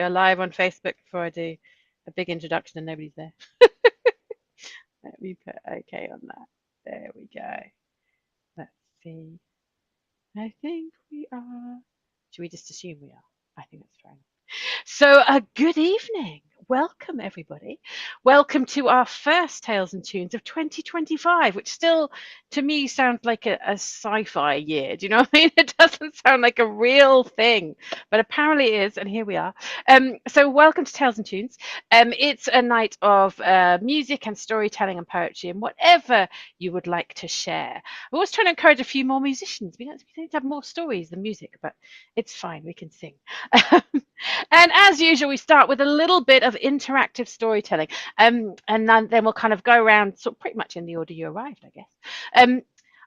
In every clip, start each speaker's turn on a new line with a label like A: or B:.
A: We're live on Facebook before I do a big introduction and nobody's there. Let me put OK on that. There we go. Let's see. I think we are. Should we just assume we are? I think that's fair enough. So, good evening. Welcome, everybody. Welcome to our first Tales and Tunes of 2025, which still, to me, sounds like a sci-fi year. Do you know what I mean? It doesn't sound like a real thing, but apparently it is, and here we are. So, welcome to Tales and Tunes. It's a night of music and storytelling and poetry and whatever you would like to share. We're always trying to encourage a few more musicians. We don't have more stories than music, but it's fine. We can sing. And as usual, we start with a little bit of interactive storytelling, and then we'll kind of go around sort of pretty much in the order you arrived, I guess.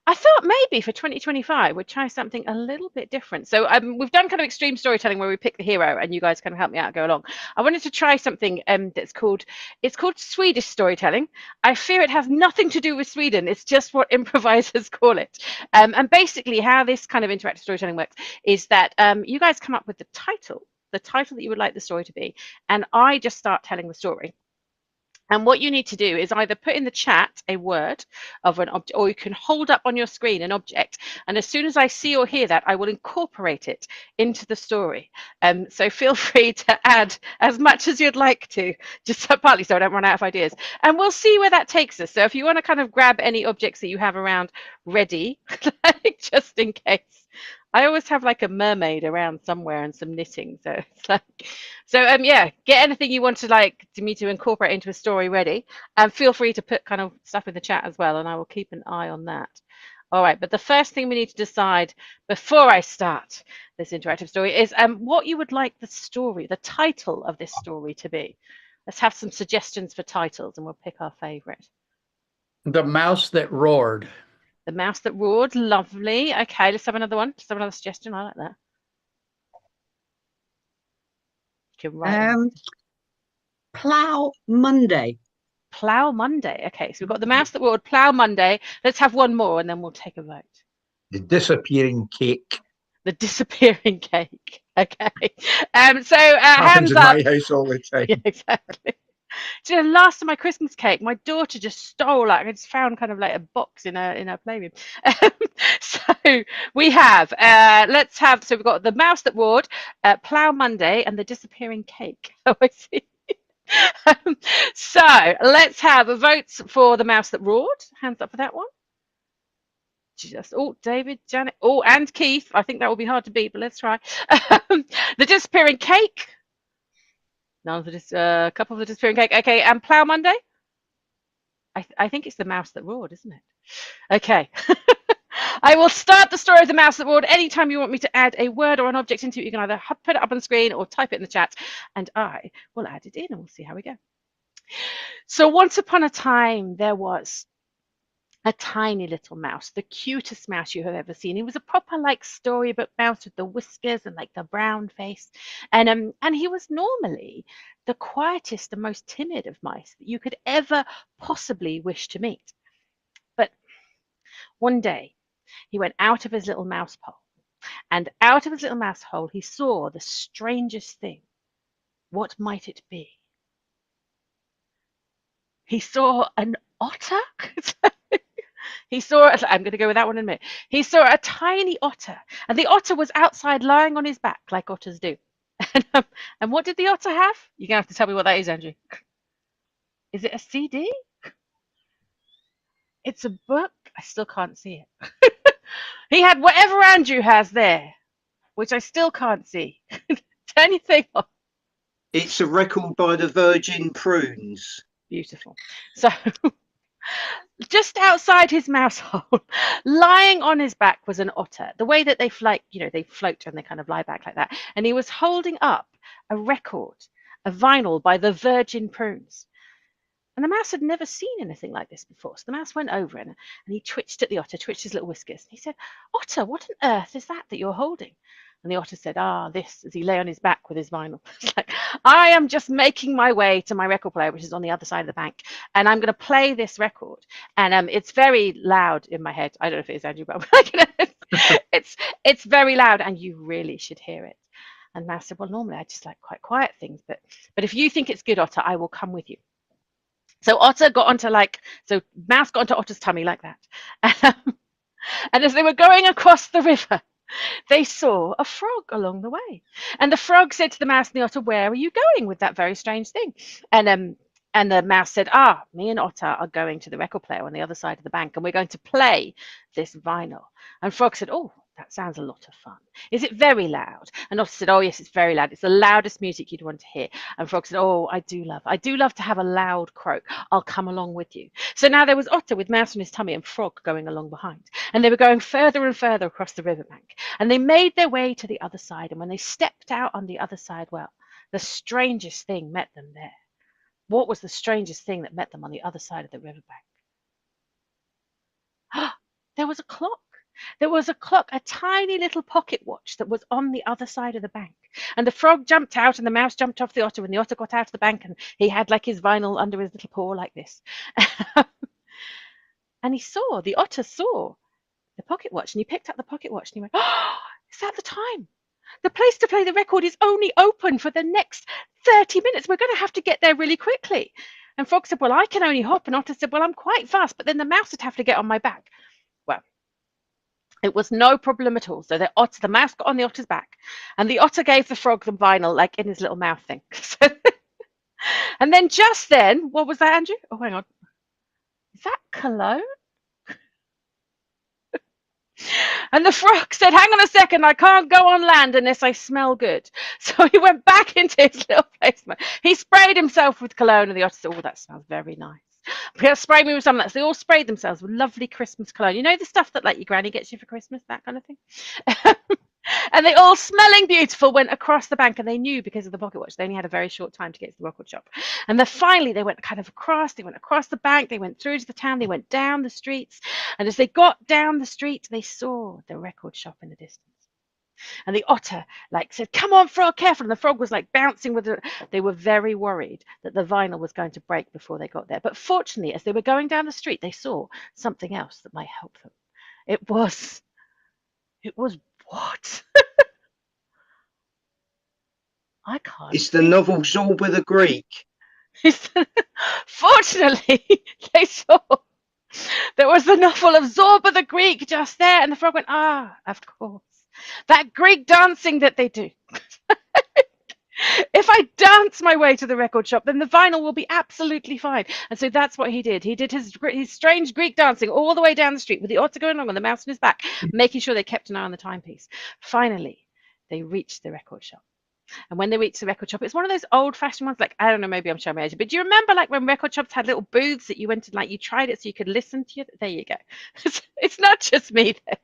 A: I thought maybe for 2025 we'd try something a little bit different. So we've done kind of extreme storytelling where we pick the hero and you guys kind of help me out and go along. I wanted to try something it's called Swedish storytelling. I fear it has nothing to do with Sweden. It's just what improvisers call it. And basically how this kind of interactive storytelling works is that you guys come up with the title that you would like the story to be, and I just start telling the story. And what you need to do is either put in the chat a word of an object, or you can hold up on your screen an object. And as soon as I see or hear that, I will incorporate it into the story. So feel free to add as much as you'd like to, just partly so I don't run out of ideas. And we'll see where that takes us. So if you want to kind of grab any objects that you have around ready, like just in case. I always have like a mermaid around somewhere and some knitting. So it's like, yeah, get anything you want to like me to incorporate into a story ready, and feel free to put kind of stuff in the chat as well, and I will keep an eye on that. All right, but the first thing we need to decide before I start this interactive story is what you would like the title of this story to be. Let's have some suggestions for titles, and we'll pick our favorite.
B: The Mouse That Roared.
A: The Mouse That Roared, lovely. Okay, let's have another one. Let's have another suggestion. I like that. You can write
C: Plough Monday.
A: Plough Monday. Okay, so we've got The Mouse That Roared, Plough Monday. Let's have one more and then we'll take a vote.
D: The Disappearing Cake.
A: The Disappearing Cake. Okay. So
D: Happens
A: hands
D: in
A: up.
D: my house all the time.
A: Yeah, exactly. Do you know, last of my Christmas cake, my daughter just stole I just found kind of like a box in her playroom. So we have so we've got The Mouse That Roared, Plough Monday, and The Disappearing Cake. Oh, I see. So let's have a votes for The Mouse That Roared. Hands up for that one. Just David, Janet, and Keith. I think that will be hard to beat, but let's try. The Disappearing Cake. None of the couple of The Disappearing Cake. Okay, and Plough Monday. I think it's The Mouse That Roared, isn't it? Okay. I will start the story of The Mouse That Roared. Anytime you want me to add a word or an object into it, you can either put it up on the screen or type it in the chat, and I will add it in, and we'll see how we go. So once upon a time, there was a tiny little mouse, the cutest mouse you have ever seen. He was a proper like storybook mouse with the whiskers and like the brown face. And he was normally the quietest and most timid of mice that you could ever possibly wish to meet. But one day he went out of his little mouse hole, and out of his little mouse hole he saw the strangest thing. What might it be? He saw an otter. I'm going to go with that one in a minute. He saw a tiny otter, and the otter was outside lying on his back like otters do. And what did the otter have? You're going to have to tell me what that is, Andrew. Is it a CD? It's a book. I still can't see it. He had whatever Andrew has there, which I still can't see. Turn your thing on.
E: It's a record by the Virgin Prunes.
A: Beautiful. So just outside his mouse hole, lying on his back, was an otter. The way that they float, they float and they kind of lie back like that. And he was holding up a record, a vinyl by the Virgin Prunes. And the mouse had never seen anything like this before. So the mouse went over and he twitched at the otter, twitched his little whiskers. He said, "Otter, what on earth is that you're holding?" And the otter said, this, as he lay on his back with his vinyl. It's like, "I am just making my way to my record player, which is on the other side of the bank. And I'm going to play this record. And it's very loud in my head. I don't know if it is, Andrew, but it's very loud and you really should hear it. And Mouse said, well, normally I just like quite quiet things, but if you think it's good, Otter, I will come with you. So Otter got onto Mouse got onto Otter's tummy like that. And as they were going across the river, they saw a frog along the way. And the frog said to the Mouse and the Otter, where are you going with that very strange thing? And the Mouse said, me and Otter are going to the record player on the other side of the bank, and we're going to play this vinyl. And Frog said, oh, that sounds a lot of fun. Is it very loud? And Otter said, oh, yes, it's very loud. It's the loudest music you'd want to hear. And Frog said, oh, I do love to have a loud croak. I'll come along with you. So now there was Otter with Mouse on his tummy and Frog going along behind. And they were going further and further across the riverbank. And they made their way to the other side. And when they stepped out on the other side, well, the strangest thing met them there. What was the strangest thing that met them on the other side of the riverbank? There was a clock. There was a clock, a tiny little pocket watch that was on the other side of the bank. And the frog jumped out and the mouse jumped off the otter when the otter got out of the bank, and he had like his vinyl under his little paw like this. And the otter saw the pocket watch, and he picked up the pocket watch and he went, oh, is that the time? The place to play the record is only open for the next 30 minutes. We're going to have to get there really quickly. And Frog said, well, I can only hop. And Otter said, well, I'm quite fast, but then the mouse would have to get on my back. Well, it was no problem at all. So the mouse got on the otter's back, and the otter gave the frog the vinyl like in his little mouth thing. And then just then, what was that, Andrew? Oh, hang on. Is that cologne? And the frog said, hang on a second, I can't go on land unless I smell good. So he went back into his little placement. He sprayed himself with cologne, and the otter said, oh, that smells very nice. Spray me with some of that. So they all sprayed themselves with lovely Christmas cologne. You know, the stuff that like your granny gets you for Christmas, that kind of thing. And they all, smelling beautiful, went across the bank, and they knew because of the pocket watch they only had a very short time to get to the record shop. And then finally they went across the bank, they went through to the town, they went down the streets, and as they got down the street they saw the record shop in the distance. And the otter said, come on, frog, careful. And the frog was bouncing with it. They were very worried that the vinyl was going to break before they got there. But fortunately, as they were going down the street, they saw something else that might help them. It was what? I can't.
E: It's the novel Zorba the Greek.
A: Fortunately, they saw there was the novel of Zorba the Greek just there. And the frog went, of course. That Greek dancing that they do. If I dance my way to the record shop, then the vinyl will be absolutely fine. And so that's what he did. He did his strange Greek dancing all the way down the street with the otter going along and the mouse on his back, making sure they kept an eye on the timepiece. Finally, they reached the record shop. And when they reached the record shop, it's one of those old-fashioned ones. I don't know, maybe I'm showing my age, but do you remember when record shops had little booths that you went to, you tried it so you could listen to it? There you go. It's not just me then.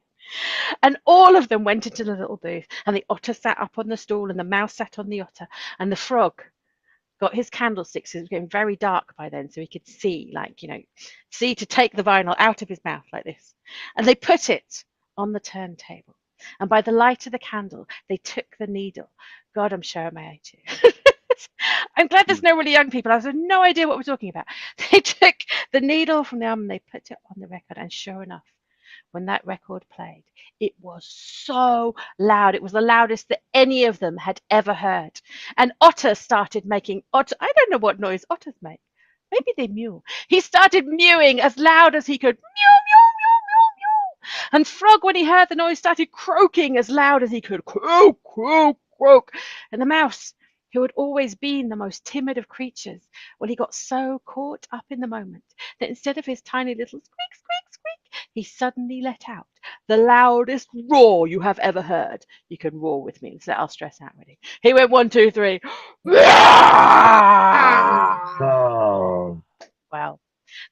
A: And all of them went into the little booth, and the otter sat up on the stool, and the mouse sat on the otter, and the frog got his candlesticks. It was getting very dark by then, so he could see, see to take the vinyl out of his mouth like this. And they put it on the turntable. And by the light of the candle, they took the needle. God, I'm showing my age here. I'm glad there's no really young people. I have no idea what we're talking about. They took the needle from the arm and they put it on the record, and sure enough, when that record played, it was so loud. It was the loudest that any of them had ever heard. And Otter started making, I don't know what noise otters make. Maybe they mew. He started mewing as loud as he could. Mew, mew, mew, mew, mew. And Frog, when he heard the noise, started croaking as loud as he could. Croak, croak, croak. And the mouse, who had always been the most timid of creatures, well, he got so caught up in the moment that instead of his tiny little squeak, squeak, squeak, he suddenly let out the loudest roar you have ever heard. You can roar with me, so I'll stress out ready. He went 1, 2, 3.
D: Oh.
A: Well,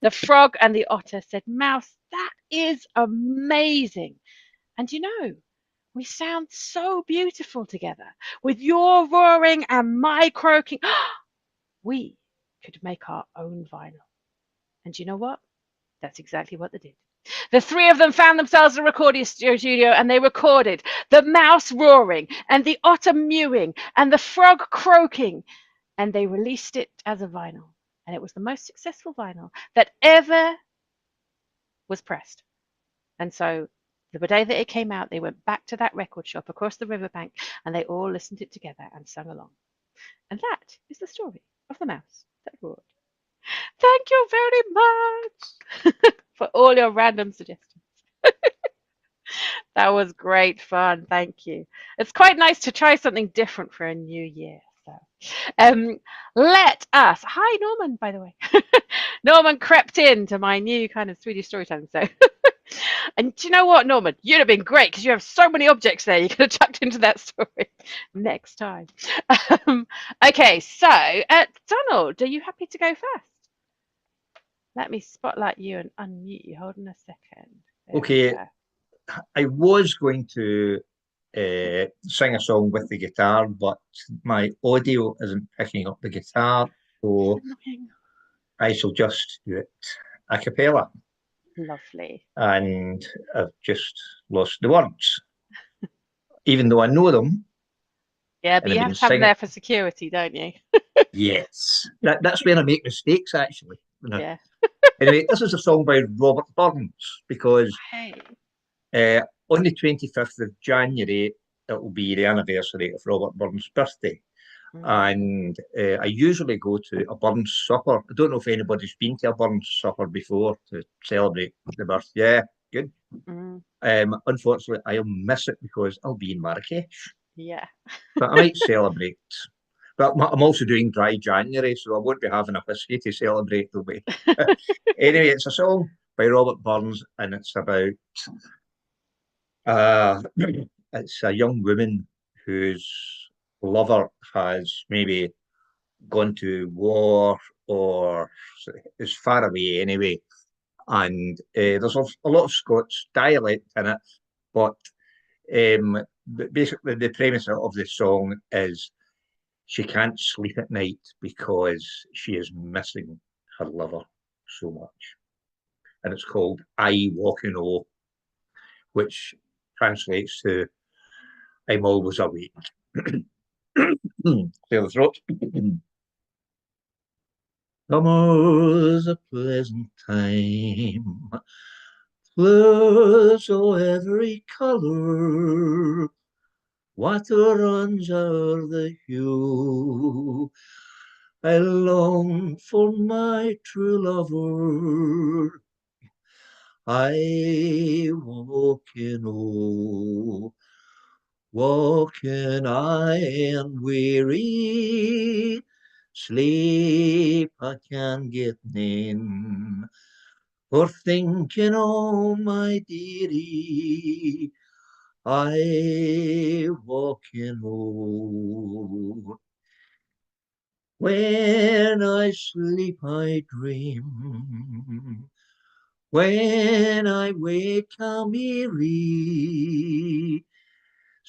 A: the frog and the otter said, Mouse, that is amazing. And we sound so beautiful together. With your roaring and my croaking, we could make our own vinyl. And you know what? That's exactly what they did. The three of them found themselves in a recording studio, and they recorded the mouse roaring and the otter mewing and the frog croaking, and they released it as a vinyl. And it was the most successful vinyl that ever was pressed. And so The day that it came out, they went back to that record shop across the riverbank and they all listened to it together and sung along. And that is the story of the mouse that roared. Thank you very much for all your random suggestions. That was great fun. Thank you. It's quite nice to try something different for a new year. So, let us. Hi, Norman, by the way. Norman crept into my new kind of Swedish storytelling. So, and do you know what, Norman? You'd have been great because you have so many objects there. You could have chucked into that story next time. Okay, so Donald, are you happy to go first? Let me spotlight you and unmute you. Hold on a second. There we
D: Okay.
A: go.
D: I was going to sing a song with the guitar, but my audio isn't picking up the guitar, so
A: Annoying.
D: I shall just do it a cappella.
A: Lovely.
D: And I've just lost the words, even though I know them.
A: Yeah,
D: And
A: but
D: I've
A: you
D: been
A: have to have them
D: singing.
A: there for security, don't you?
D: Yes, that's where I make mistakes, actually.
A: Yeah.
D: Anyway, this is a song by Robert Burns, because
A: Hey.
D: on the 25th of January, it will be the anniversary of Robert Burns' birthday. And I usually go to a Burns supper. I don't know if anybody's been to a Burns supper before to celebrate the birthday. Yeah, good. Unfortunately, I'll miss it because I'll be in Marrakesh.
A: Yeah.
D: But I might celebrate. But I'm also doing dry January, so I won't be having a whiskey to celebrate the way. Anyway, it's a song by Robert Burns, and it's about it's a young woman whose lover has maybe gone to war or is far away anyway. And there's a lot of Scots dialect in it, but basically the premise of the song is she can't sleep at night because she is missing her lover so much. And it's called I Walking O, which translates to I'm always awake. Clear the throat. Summer's a pleasant time, flowers of every colour, water runs o'er the hue. I long for my true lover. I walking I am weary. Sleep I can't get in, for thinking, oh my dearie, I walking oh. When I sleep I dream, when I wake I'm weary.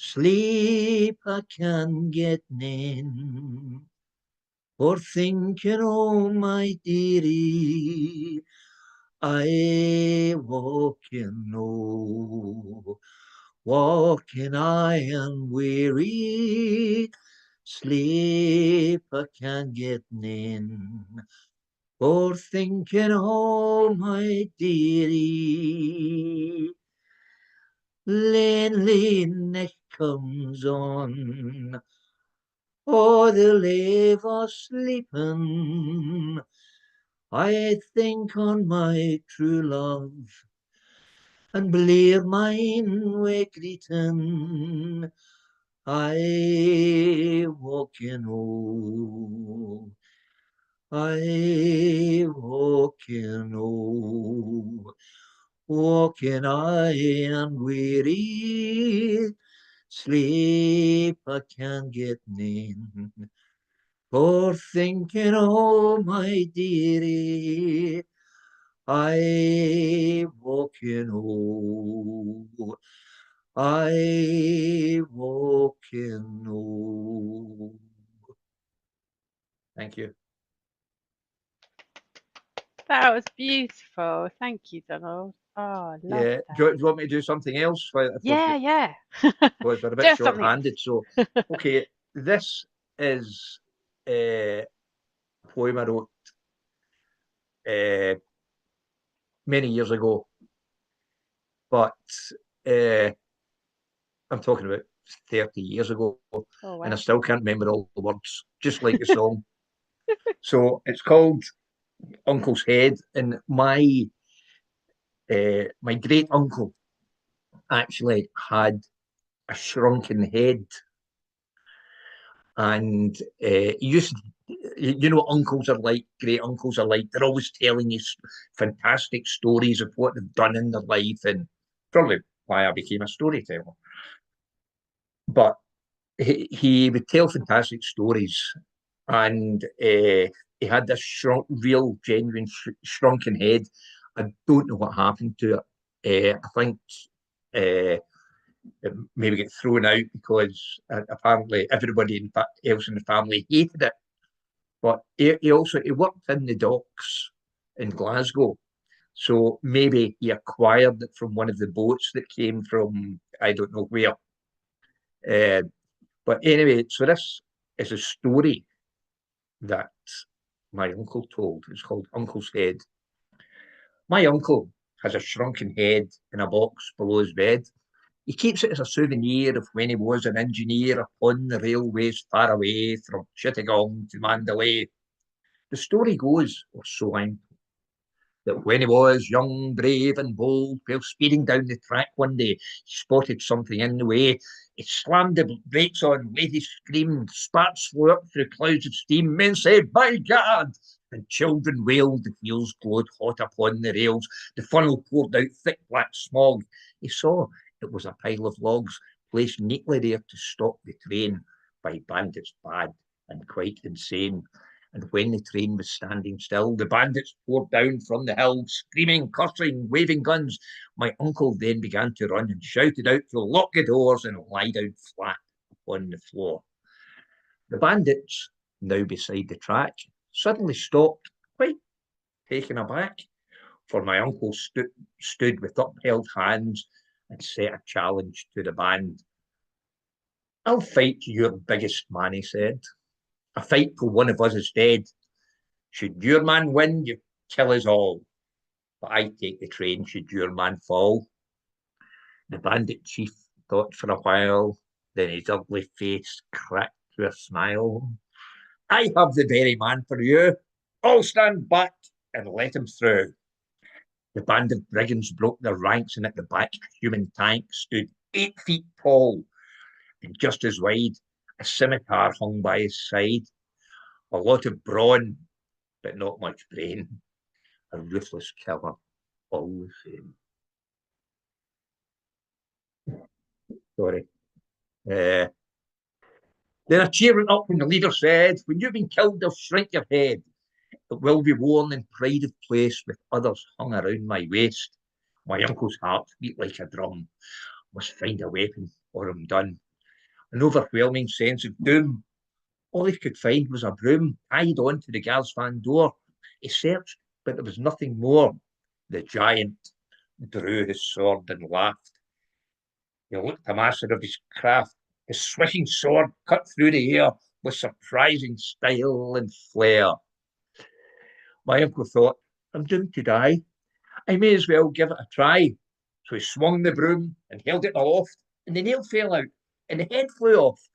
D: Sleep I can't get in, for thinking, oh my dearie, I walking I am weary. Sleep I can't get in, for thinking, oh my dearie. Loneliness comes on, oh, the leave us sleeping. I think on my true love, and believe mine way greeting. I walking oh, I walking oh, walking I am weary. Sleep I can't get in, for thinking, oh my dearie, I walking oh, I walking oh. Thank you.
A: That was beautiful. Thank you, Donald. Oh, I love
D: Yeah,
A: that.
D: do you want me to do something else?
A: Yeah, yeah.
D: Because we're a
A: Do
D: bit
A: something else.
D: short-handed. So, okay, this is a poem I wrote many years ago, but I'm talking about 30 years ago,
A: Oh
D: and I
A: wow.
D: still can't remember all the words, just like the song. So it's called Uncle's Head, and my great uncle actually had a shrunken head, and he used. You know what uncles are like, great uncles are like. They're always telling you fantastic stories of what they've done in their life, and probably why I became a storyteller. But he would tell fantastic stories, and he had this real, genuine, shrunken head. I don't know what happened to it. I think it maybe get thrown out because apparently everybody else in the family hated it. But he also worked in the docks in Glasgow, so maybe he acquired it from one of the boats that came from I don't know where. But anyway, so this is a story that my uncle told. It's called Uncle's Head. My uncle has a shrunken head in a box below his bed. He keeps it as a souvenir of when he was an engineer upon the railways far away from Chittagong to Mandalay. The story goes, or so I'm told, that when he was young, brave, and bold, while speeding down the track one day, he spotted something in the way. He slammed the brakes on, ladies screamed, sparks flew up through clouds of steam, men said, "By God!" and children wailed, the wheels glowed hot upon the rails, the funnel poured out thick black smog. He saw it was a pile of logs placed neatly there to stop the train by bandits bad and quite insane. And when the train was standing still, the bandits poured down from the hill, screaming, cursing, waving guns. My uncle then began to run and shouted out to lock the doors and lie down flat upon the floor. The bandits, now beside the track, suddenly stopped, quite taken aback, for my uncle stood with upheld hands and set a challenge to the band. "I'll fight your biggest man," he said. "A fight till one of us is dead. Should your man win, you kill us all. But I take the train should your man fall." The bandit chief thought for a while, then his ugly face cracked to a smile. "I have the very man for you. All stand back and let him through." The band of brigands broke their ranks, and at the back a human tank stood 8 feet tall and just as wide. A scimitar hung by his side. A lot of brawn, but not much brain. A ruthless killer, all the same. Sorry. Then a cheer went up when the leader said, "When you've been killed, they'll shrink your head. It will be worn in pride of place with others hung around my waist." My uncle's heart beat like a drum. Must find a weapon or I'm done. An overwhelming sense of doom. All he could find was a broom tied on to the guard's van door. He searched, but there was nothing more. The giant drew his sword and laughed. He looked a master of his craft. His swishing sword cut through the air with surprising style and flair. My uncle thought, "I'm doomed to die. I may as well give it a try." So he swung the broom and held it aloft, and the nail fell out, and the head flew off.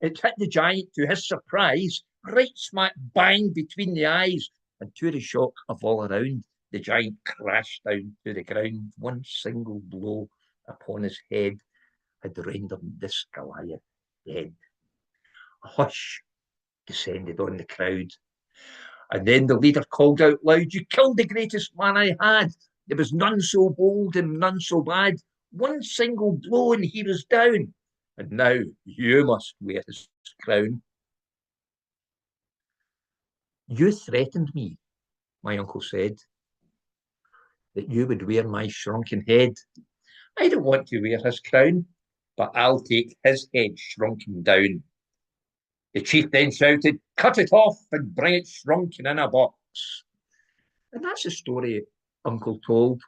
D: It hit the giant, to his surprise, right smack bang between the eyes, and to the shock of all around, the giant crashed down to the ground. One single blow upon his head had rendered this Goliath dead. A hush descended on the crowd, and then the leader called out loud, "You killed the greatest man I had. There was none so bold and none so bad. One single blow and he was down. And now you must wear his crown." "You threatened me," my uncle said, "that you would wear my shrunken head. I don't want to wear his crown, but I'll take his head shrunken down." The chief then shouted, "Cut it off and bring it shrunken in a box." And that's the story Uncle told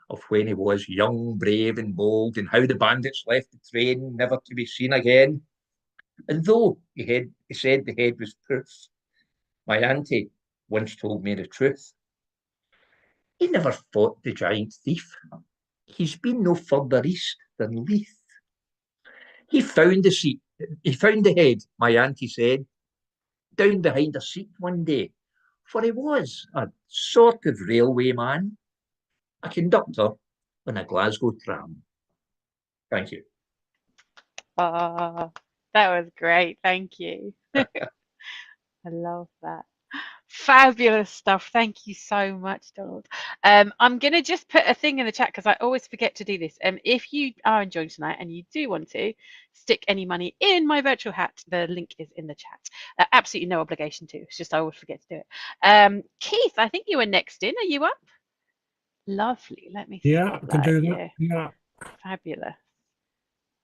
D: of when he was young, brave, and bold, and how the bandits left the train never to be seen again. And though he said the head was proof, my auntie once told me the truth. He never fought the giant thief. he's been no further east than Leith. He found the seat, he found the head, my auntie said, down behind a seat one day, for he was a sort of railway man, a conductor on a Glasgow tram. Thank you.
A: Ah, that was great. Thank you. I love that. Fabulous stuff. Thank you so much, Donald. I'm going to just put a thing in the chat because I always forget to do this. If you are enjoying tonight and you do want to stick any money in my virtual hat, the link is in the chat. Absolutely no obligation to. It's just I always forget to do it. Keith, I think you were next in. Are you up? Lovely. Let me
F: Yeah, I can do
A: spotlight
F: that.
A: you.
F: Yeah,
A: Fabulous.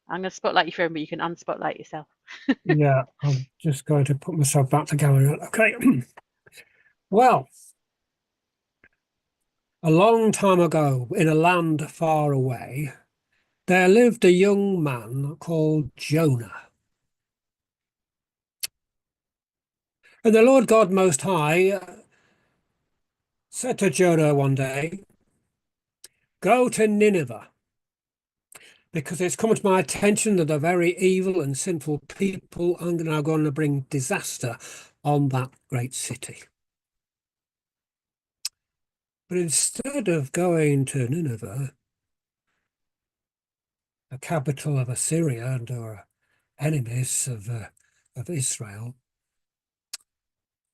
A: I'm going to spotlight you for him, but you can unspotlight yourself.
F: yeah. I'm just going to put myself back together. Okay. Well, a long time ago, in a land far away, there lived a young man called Jonah. And the Lord God Most High said to Jonah one day, "Go to Nineveh, because it's come to my attention that a very evil and sinful people are now going to bring disaster on that great city." But instead of going to Nineveh, the capital of Assyria and our enemies of Israel,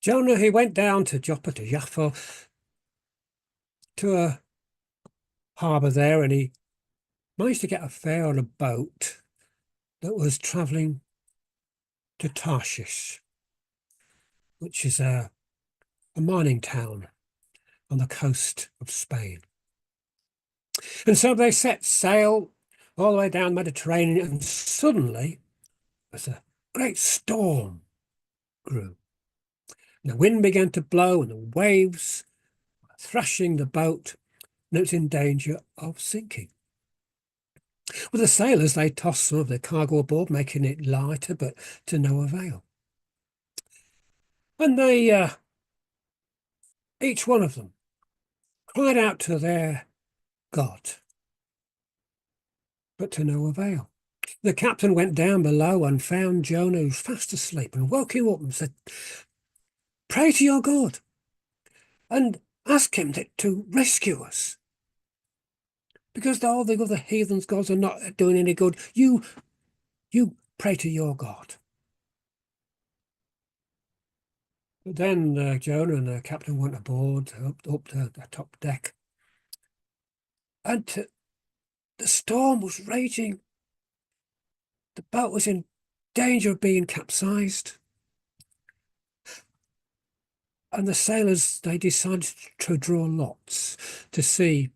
F: Jonah, he went down to Joppa, to Jaffa, to a harbour there, and he managed to get a fare on a boat that was travelling to Tarshish, which is a mining town on the coast of Spain. And so they set sail all the way down the Mediterranean, and suddenly there's a great storm grew. And the wind began to blow, and the waves were thrashing the boat, and it was in danger of sinking. Well, the sailors, they tossed some of their cargo aboard, making it lighter, but to no avail. And they, each one of them, cried out to their God, but to no avail. The captain went down below and found Jonah, who was fast asleep, and woke him up and said, "Pray to your God and ask him to rescue us. Because all the other heathens' gods are not doing any good. You pray to your God." But then Jonah and the captain went aboard, up to the top deck. And the storm was raging. The boat was in danger of being capsized. And the sailors, they decided to draw lots to see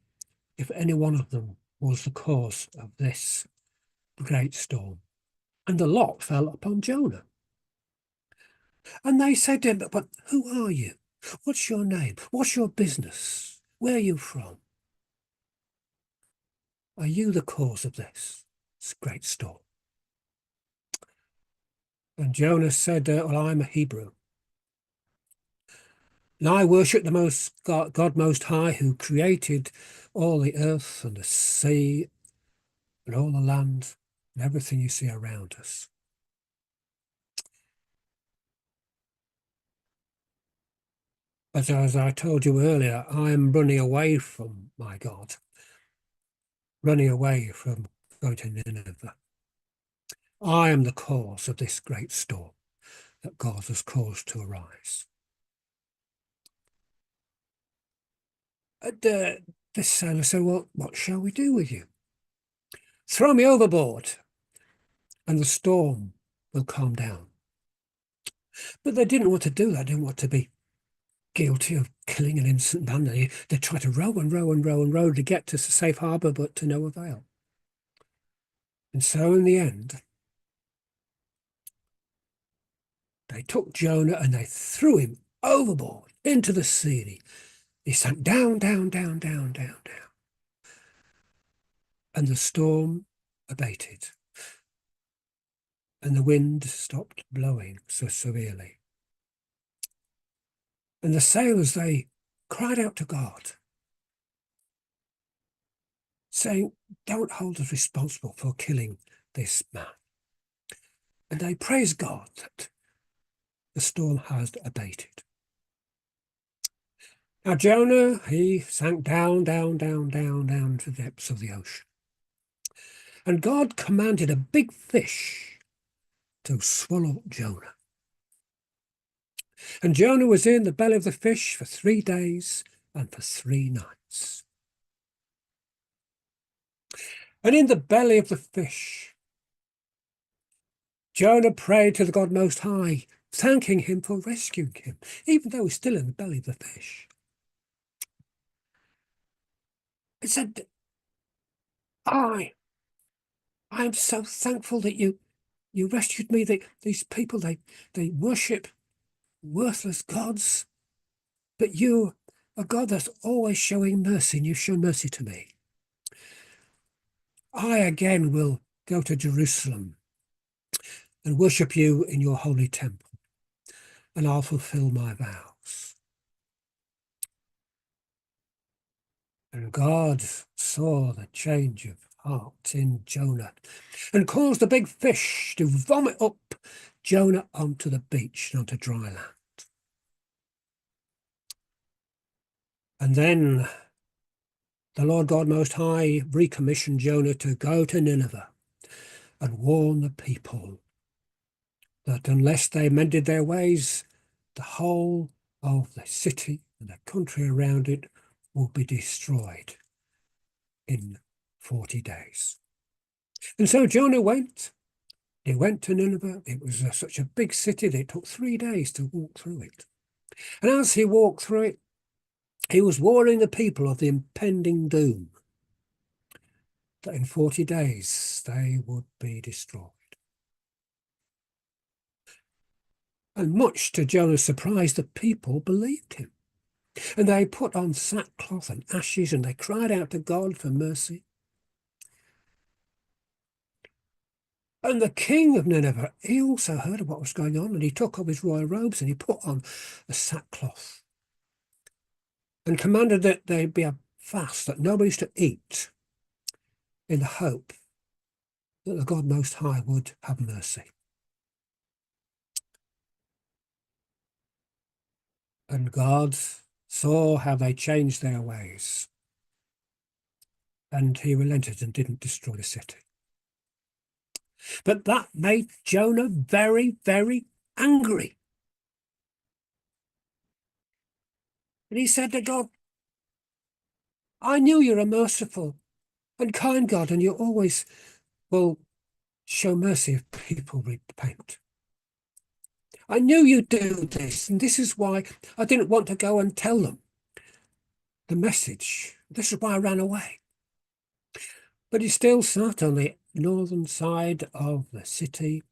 F: if any one of them was the cause of this great storm. And the lot fell upon Jonah. And they said to him, "But who are you? What's your name? What's your business? Where are you from? Are you the cause of this great storm?" And Jonah said, "Well, I'm a Hebrew. And I worship the God Most High, who created all the earth and the sea and all the land and everything you see around us." But as I told you earlier, I am running away from my God, running away from going to Nineveh. I am the cause of this great storm that God has caused to arise. And this sailor said, "Well, what shall we do with you? Throw me overboard and the storm will calm down." But they didn't want to do that. They didn't want to be guilty of killing an innocent man. They tried to row and row and row and row to get to a safe harbour, but to no avail. And so in the end, they took Jonah and they threw him overboard into the sea. He sank down, down, down, down, down, down. And the storm abated. And the wind stopped blowing so severely. And the sailors, they cried out to God, saying, "Don't hold us responsible for killing this man." And they praise God that the storm has abated. Now Jonah, he sank down to the depths of the ocean. And God commanded a big fish to swallow Jonah. And Jonah was in the belly of the fish for 3 days and for 3 nights. And in the belly of the fish, Jonah prayed to the God Most High, thanking him for rescuing him, even though he's still in the belly of the fish. He said, I am so thankful that you rescued me. These people, they worship worthless gods, but you are God that's always showing mercy, and you've shown mercy to me. I again will go to Jerusalem and worship you in your holy temple, and I'll fulfill my vows. And God saw the change of heart in Jonah and caused the big fish to vomit up Jonah onto the beach and onto dry land. And then the Lord God Most High recommissioned Jonah to go to Nineveh and warn the people that unless they mended their ways, the whole of the city and the country around it will be destroyed in 40 days. And so Jonah went. He went to Nineveh. It was such a big city that it took 3 days to walk through it. And as he walked through it, he was warning the people of the impending doom, that in 40 days they would be destroyed. And much to Jonah's surprise, the people believed him. And they put on sackcloth and ashes, and they cried out to God for mercy. And the king of Nineveh, he also heard of what was going on, and he took off his royal robes and he put on a sackcloth and commanded that there be a fast, that nobody's to eat, in the hope that the God Most High would have mercy. And God saw how they changed their ways, and he relented and didn't destroy the city. But that made Jonah very, very angry. And he said to God, I knew you're a merciful and kind God, and you always will show mercy if people repent. I knew you'd do this, and this is why I didn't want to go and tell them the message. This is why I ran away. But he still sat on the northern side of the city.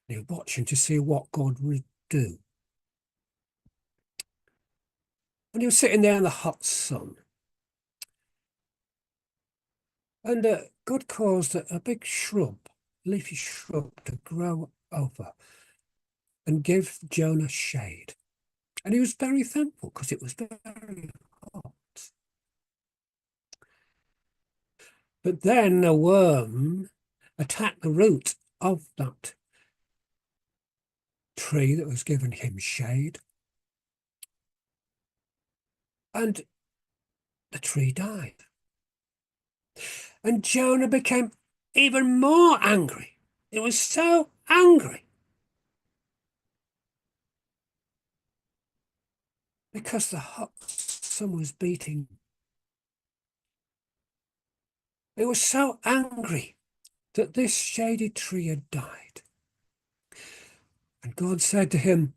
F: He was watching to see what God would do. And he was sitting there in the hot sun. And God caused a big shrub, leafy shrub, to grow over and give Jonah shade. And he was very thankful because it was very hot. But then a worm attacked the root of that tree that was giving him shade. And the tree died. And Jonah became even more angry. He was so angry because the hot sun was beating. He was so angry that this shady tree had died. And God said to him,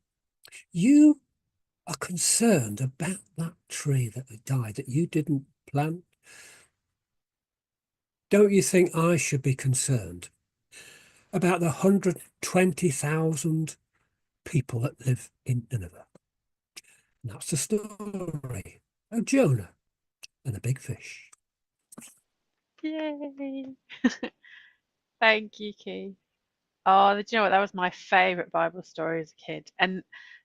F: you are concerned about that tree that had died, that you didn't plant. Don't you think I should be concerned about the 120,000 people that live in Nineveh? And that's the story of Jonah and the big fish.
A: Yay! Thank you, Keith. Oh, do you know what? That was my favourite Bible story as a kid. And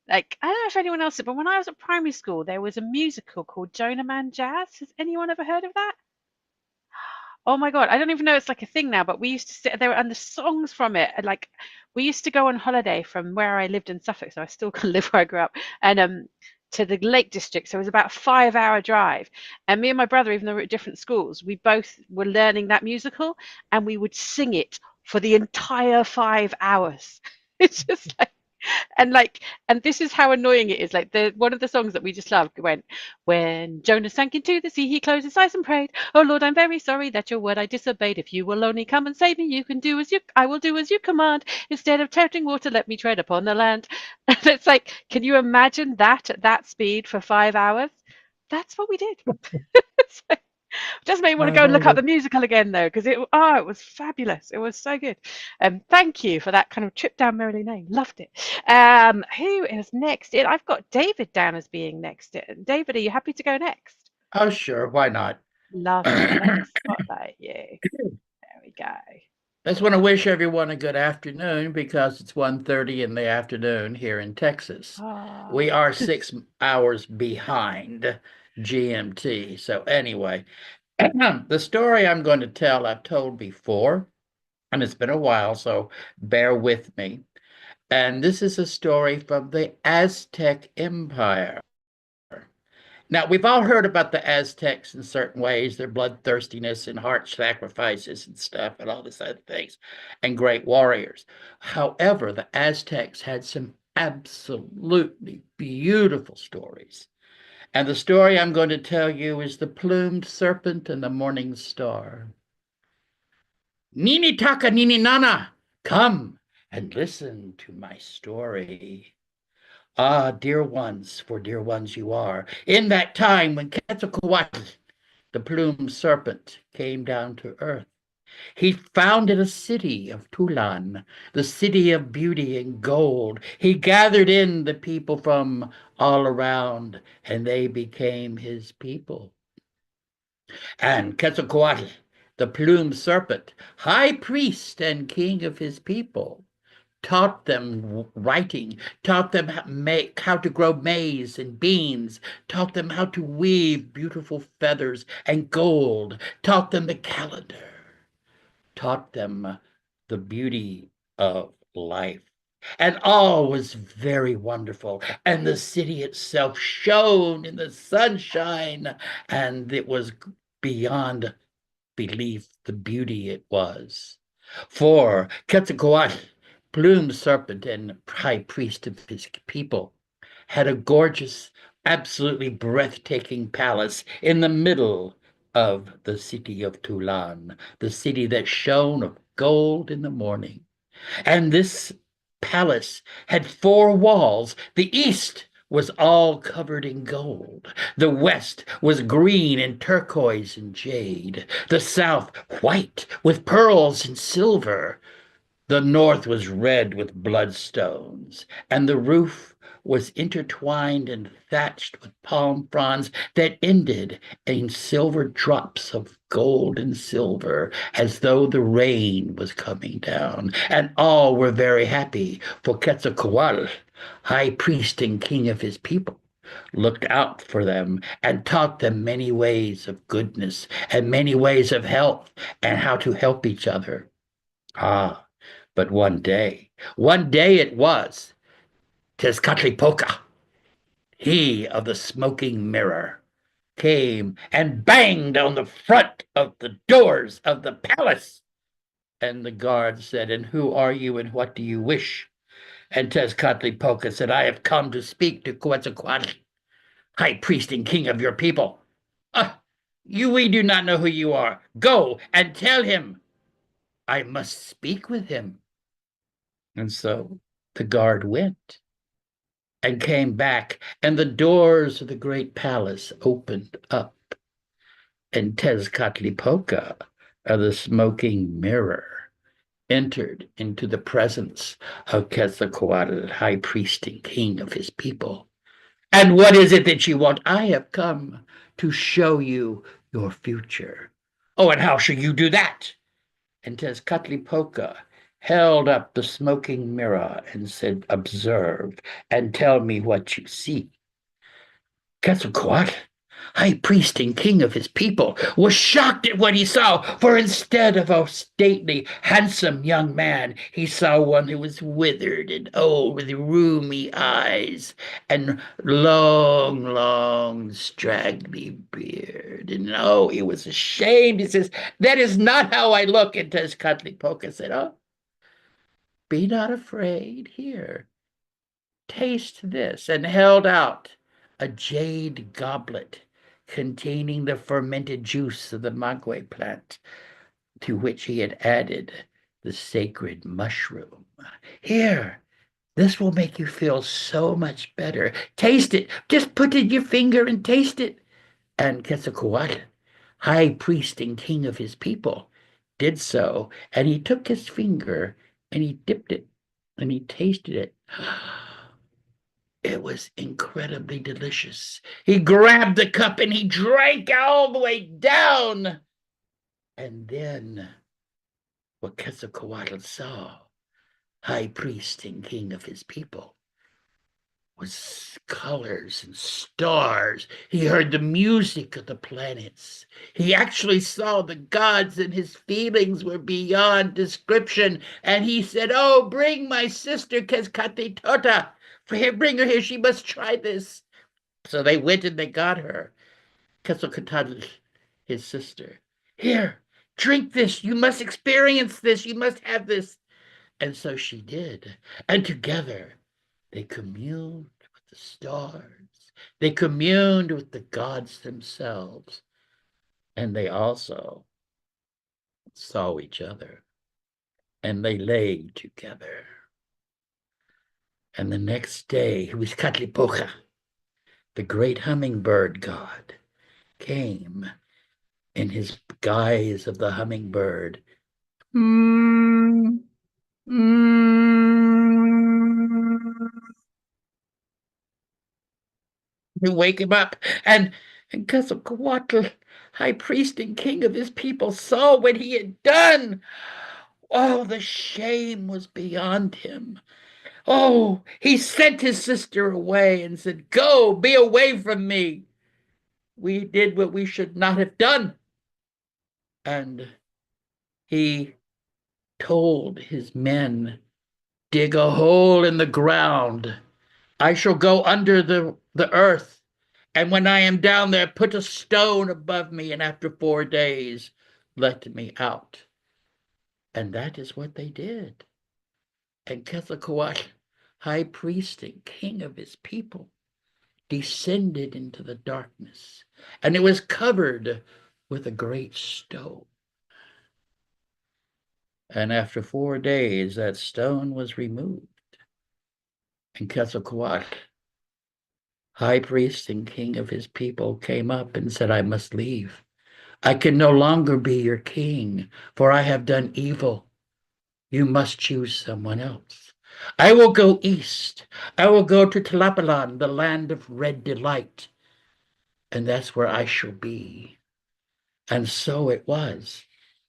A: like, I don't know if anyone else did, but when I was at primary school, there was a musical called Jonah Man Jazz. Has anyone ever heard of that? Oh my God, I don't even know it's like a thing now, but we used to sit there and the songs from it, and like we used to go on holiday from where I lived in Suffolk, so I still can live where I grew up, and to the Lake District. So it was about a 5 hour drive. And me and my brother, even though we were at different schools, we both were learning that musical and we would sing it for the entire 5 hours. It's just like, and this is how annoying it is. Like one of the songs that we just loved went, when Jonah sank into the sea, he closed his eyes and prayed, "Oh Lord, I'm very sorry that your word I disobeyed. If you will only come and save me, you can do as I will do as you command. Instead of treading water, let me tread upon the land." And it's like, can you imagine that at that speed for 5 hours? That's what we did. It's like, just made me want to go and look up the musical again though, because it was fabulous. It was so good. Thank you for that kind of trip down memory lane. Loved it. Who is next in? I've got David down as being next in. David, are you happy to go next?
B: Oh, sure. Why not?
A: Lovely. Let me spotlight you. There we go.
B: I just want to wish everyone a good afternoon because it's 1:30 in the afternoon here in Texas.
A: Oh.
B: We are 6 hours behind GMT. So anyway, the story I'm going to tell, I've told before, and it's been a while, so bear with me. And this is a story from the Aztec Empire. Now, we've all heard about the Aztecs in certain ways, their bloodthirstiness and heart sacrifices and stuff and all this other things, and great warriors. However, the Aztecs had some absolutely beautiful stories. And the story I'm going to tell you is The Plumed Serpent and the Morning Star. Nini taka nini nana, come and listen to my story. Ah, dear ones, for dear ones you are, in that time when Quetzalcoatl, the plumed serpent, came down to earth, he founded a city of Tulan, the city of beauty and gold. He gathered in the people from all around, and they became his people. And Quetzalcoatl, the plumed serpent, high priest and king of his people, taught them writing, taught them how to grow maize and beans, taught them how to weave beautiful feathers and gold, taught them the calendar, taught them the beauty of life. And all was very wonderful. And the city itself shone in the sunshine, and it was beyond belief the beauty it was. For Quetzalcoatl, plumed serpent and high priest of his people, had a gorgeous, absolutely breathtaking palace in the middle of the city of Tulan, the city that shone of gold in the morning. And this palace had 4 walls. The east was all covered in gold. The west was green and turquoise and jade. The south white with pearls and silver. The north was red with bloodstones, and the roof was intertwined and thatched with palm fronds that ended in silver drops of gold and silver, as though the rain was coming down. And all were very happy, for Quetzalcoatl, high priest and king of his people, looked out for them and taught them many ways of goodness and many ways of health and how to help each other. But one day it was, Tezcatlipoca, he of the smoking mirror, came and banged on the front of the doors of the palace. And the guard said, "And who are you and what do you wish?" And Tezcatlipoca said, "I have come to speak to Quetzalcoatl, high priest and king of your people." We do not know who you are. Go and tell him I must speak with him." And so the guard went and came back, and the doors of the great palace opened up, and Tezcatlipoca, of the smoking mirror, entered into the presence of Quetzalcoatl, high priest and king of his people. "And what is it that you want?" "I have come to show you your future." "Oh, and how shall you do that?" And Tezcatlipoca held up the smoking mirror and said, "Observe and tell me what you see." Quetzalcoatl, high priest and king of his people, was shocked at what he saw, for instead of a stately, handsome young man, he saw one who was withered and old, with rheumy eyes and long, straggly beard. And oh, he was ashamed. He says, "That is not how I look." And Tezcatlipoca said, "Oh, be not afraid. Here, taste this," and held out a jade goblet containing the fermented juice of the maguey plant, to which he had added the sacred mushroom. "Here, this will make you feel so much better. Taste it. Just put in your finger and taste it." And Quetzalcoatl, high priest and king of his people, did so, and he took his finger and he dipped it and he tasted it. It was incredibly delicious. He grabbed the cup and he drank all the way down. And then what Quetzalcoatl saw, high priest and king of his people, was colors and stars. He heard the music of the planets. He actually saw the gods, and his feelings were beyond description. And he said, "Oh, bring my sister Quetzalcoatl. Bring her here. She must try this." So they went and they got her, Quetzalcoatl, his sister. "Here, drink this. You must experience this. You must have this." And so she did. And together they communed with the stars. They communed with the gods themselves. And they also saw each other. And they lay together. And the next day, Huizcatlipoca, the great hummingbird god, came in his guise of the hummingbird. You wake him up, and Quetzalcoatl, high priest and king of his people, saw what he had done. Oh, the shame was beyond him. Oh, he sent his sister away and said, "Go, be away from me. We did what we should not have done." And he told his men, "Dig a hole in the ground. I shall go under the earth. And when I am down there, put a stone above me, and after 4 days, let me out." And that is what they did. And Quetzalcoatl, high priest and king of his people, descended into the darkness, and it was covered with a great stone. And after 4 days, that stone was removed. And Quetzalcoatl, high priest and king of his people, came up and said, "I must leave. I can no longer be your king, for I have done evil. You must choose someone else. I will go east. I will go to Tlapalan, the land of red delight, and that's where I shall be." And so it was.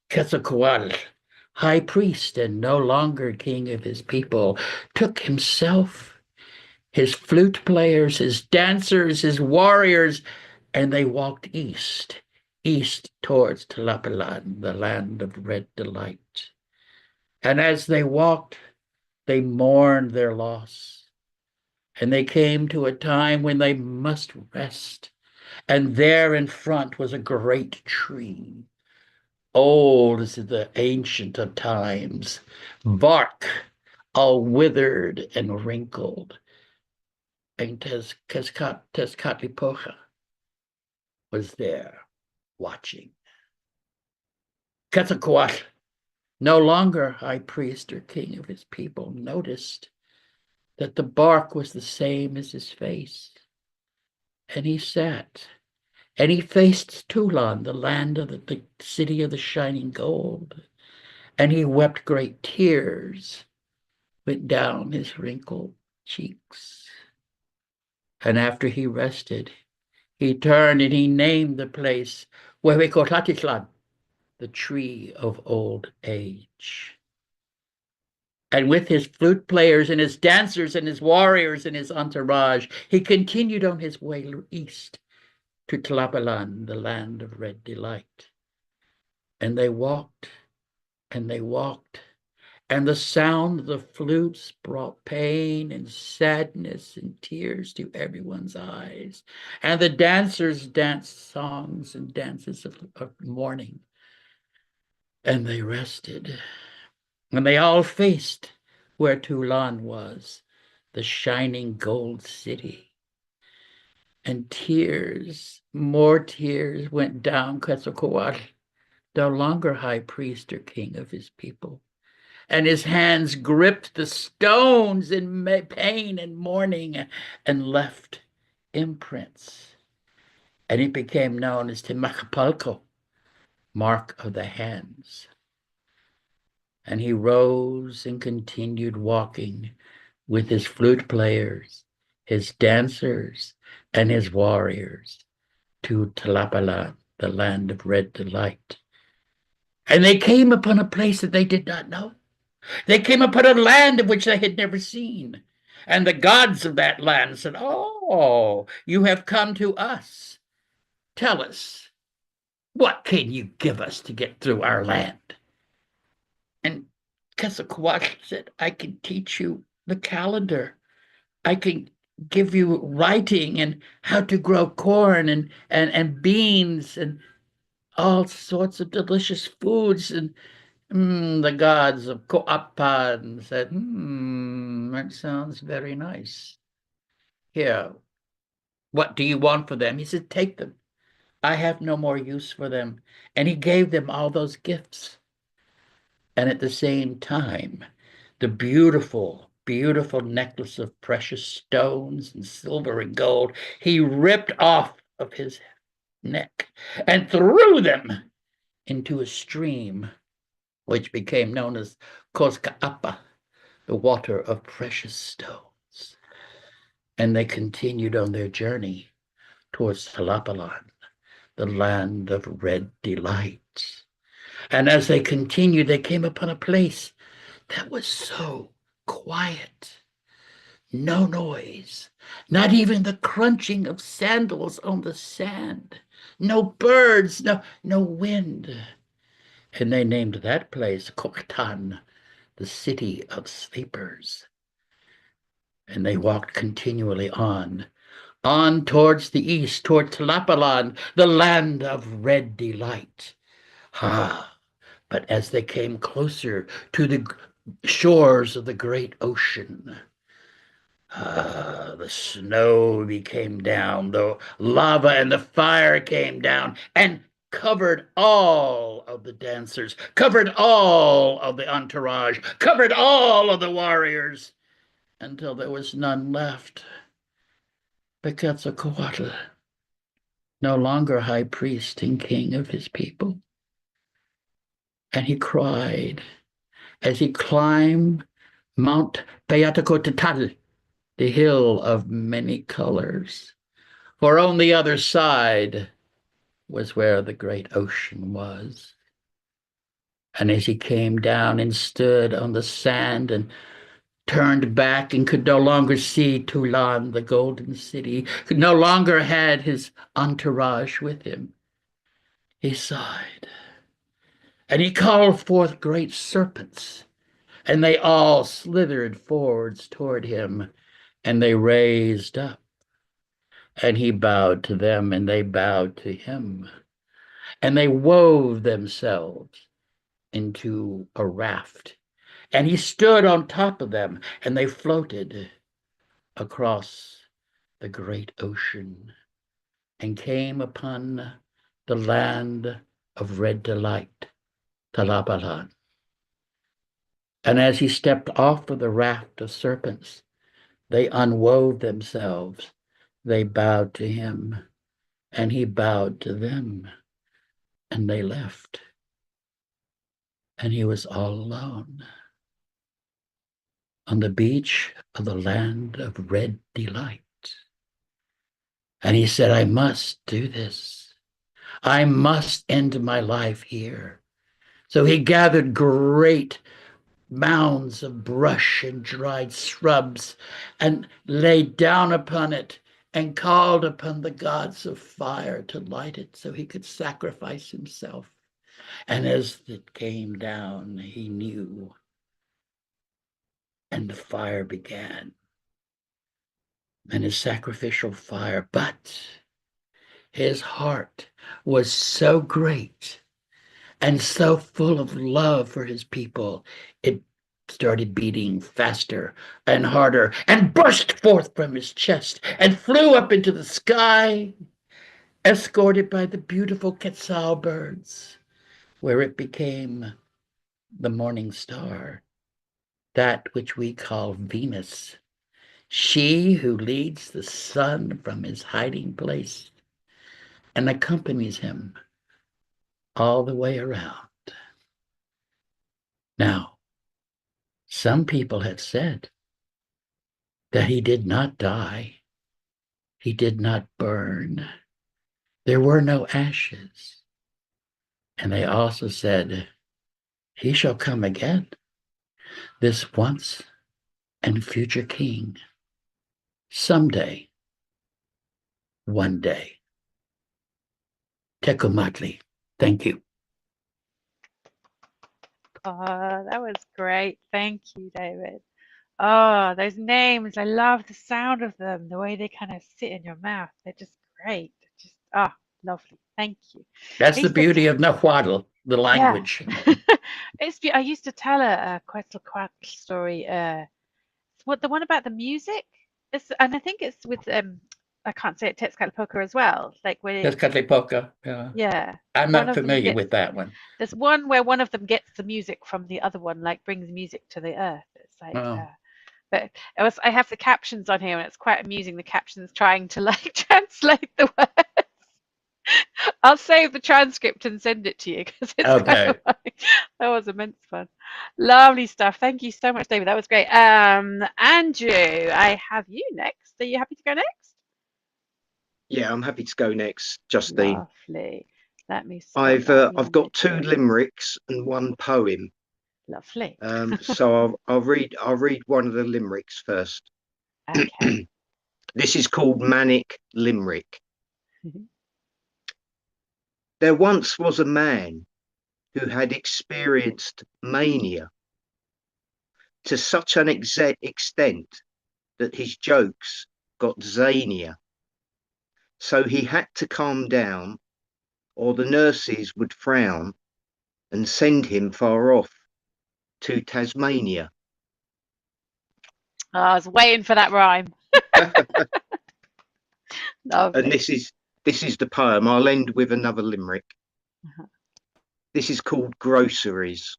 B: Quetzalcoatl, high priest and no longer king of his people, took himself, his flute players, his dancers, his warriors, and they walked east towards Tlapalan, the land of red delight. And as they walked, they mourned their loss. And they came to a time when they must rest. And there in front was a great tree, old as the ancient of times, bark all withered and wrinkled. And Tezcatlipoca was there watching. Quetzalcoatl, no longer high priest or king of his people, noticed that the bark was the same as his face. And he sat, and he faced Tulan, the land of the city of the shining gold, and he wept great tears, went down his wrinkled cheeks. And after he rested, he turned and he named the place Huehuecoatlatlan, the tree of old age. And with his flute players and his dancers and his warriors and his entourage, he continued on his way east to Tlapalan, the land of red delight. And they walked, and they walked, and the sound of the flutes brought pain and sadness and tears to everyone's eyes. And the dancers danced songs and dances of mourning. And they rested. And they all faced where Tulan was, the shining gold city. And tears, more tears went down Quetzalcoatl, no longer high priest or king of his people. And his hands gripped the stones in pain and mourning and left imprints. And it became known as Temacapulco, mark of the hands. And he rose and continued walking with his flute players, his dancers, and his warriors to Tlapalan, the land of red delight. And they came upon a place that they did not know. They came upon a land of which they had never seen. And the gods of that land said, "Oh, you have come to us. Tell us, what can you give us to get through our land?" And Quetzalcoatl said, "I can teach you the calendar. I can give you writing and how to grow corn and beans and all sorts of delicious foods." And the gods of Coapan said, "That sounds very nice. Here, what do you want for them?" He said, "Take them. I have no more use for them." And he gave them all those gifts. And at the same time, the beautiful, beautiful necklace of precious stones and silver and gold, he ripped off of his neck and threw them into a stream, which became known as Coscaapa, the water of precious stones. And they continued on their journey towards Tlapalan, the land of red delight. And as they continued, they came upon a place that was so quiet. No noise, not even the crunching of sandals on the sand. No birds, no wind. And they named that place Coctan, the city of sleepers. And they walked continually on towards the east, toward Tlapalan, the land of red delight. But as they came closer to the shores of the great ocean, the snow came down, the lava and the fire came down and covered all of the dancers, covered all of the entourage, covered all of the warriors, until there was none left. But Quetzalcoatl, no longer high priest and king of his people. And he cried as he climbed Mount Payatacotatl, the hill of many colors. For on the other side was where the great ocean was. And as he came down and stood on the sand and turned back and could no longer see Tulan, the golden city, could no longer had his entourage with him, he sighed. And he called forth great serpents, and they all slithered forwards toward him, and they raised up. And he bowed to them, and they bowed to him. And they wove themselves into a raft. And he stood on top of them, and they floated across the great ocean and came upon the land of red delight, Tlapalan. And as he stepped off of the raft of serpents, they unwove themselves. They bowed to him, and he bowed to them, and they left. And he was all alone on the beach of the land of red delight. And he said, "I must do this. I must end my life here." So he gathered great mounds of brush and dried shrubs and laid down upon it and called upon the gods of fire to light it so he could sacrifice himself. And as it came down, he knew, and the fire began, and his sacrificial fire. But his heart was so great and so full of love for his people, it started beating faster and harder and burst forth from his chest and flew up into the sky, escorted by the beautiful quetzal birds, where it became the morning star, that which we call Venus, she who leads the sun from his hiding place and accompanies him all the way around. Now, some people have said that he did not die. He did not burn. There were no ashes. And they also said, he shall come again, this once and future king, someday, one day. Tecumseh, thank you.
A: Oh, that was great. Thank you, David. Oh, those names. I love the sound of them, the way they kind of sit in your mouth. They're just great. Just, lovely. Thank you.
B: That's
A: I
B: the
A: used to
B: beauty of Nahuatl, the
A: Yeah.
B: language.
A: I used to tell a Quetzalcoatl story. What the one about the music? And I think it's with I can't say it, Tezcatlipoca as well. Like where
B: Tezcatlipoca. Yeah.
A: yeah,
B: I'm
A: one
B: not
A: of them
B: familiar
A: gets
B: with that one.
A: there's one where one of them gets the music from the other one, like brings music to the earth. It's like
B: Oh.
A: but I have the captions on here and it's quite amusing, the captions trying to like translate the words. I'll save the transcript and send it to you because it's kind
B: Okay.
A: of like, that was immense fun. Lovely stuff. Thank you so much, David. That was great. Andrew, I have you next. Are you happy to go next?
E: Yeah, I'm happy to go next, Justine.
A: Lovely. Let me
E: I've
A: spot that
E: I've got two
A: image.
E: limericks and one poem.
A: Lovely.
E: So I'll read one of the limericks first.
A: Okay.
E: This is called Manic Limerick. There once was a man who had experienced mania to such an extent that his jokes got zanier. So he had to calm down, or the nurses would frown and send him far off to Tasmania.
A: I was waiting for that rhyme. Lovely.
E: And this is the poem. I'll end with another limerick. This is called Groceries.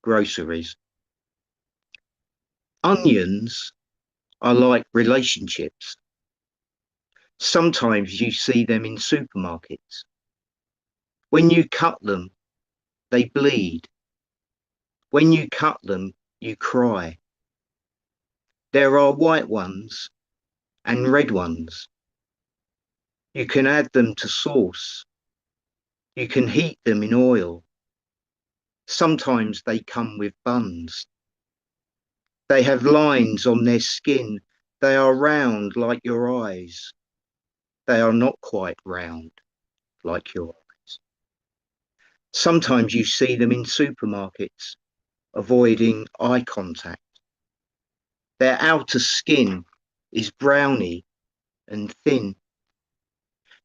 E: Groceries. Onions are like relationships. Sometimes you see them in supermarkets. When you cut them, they bleed. When you cut them, you cry. There are white ones and red ones. You can add them to sauce. You can heat them in oil. Sometimes they come with buns. They have lines on their skin. They are round like your eyes. They are not quite round like your eyes. Sometimes you see them in supermarkets, avoiding eye contact. Their outer skin is browny and thin.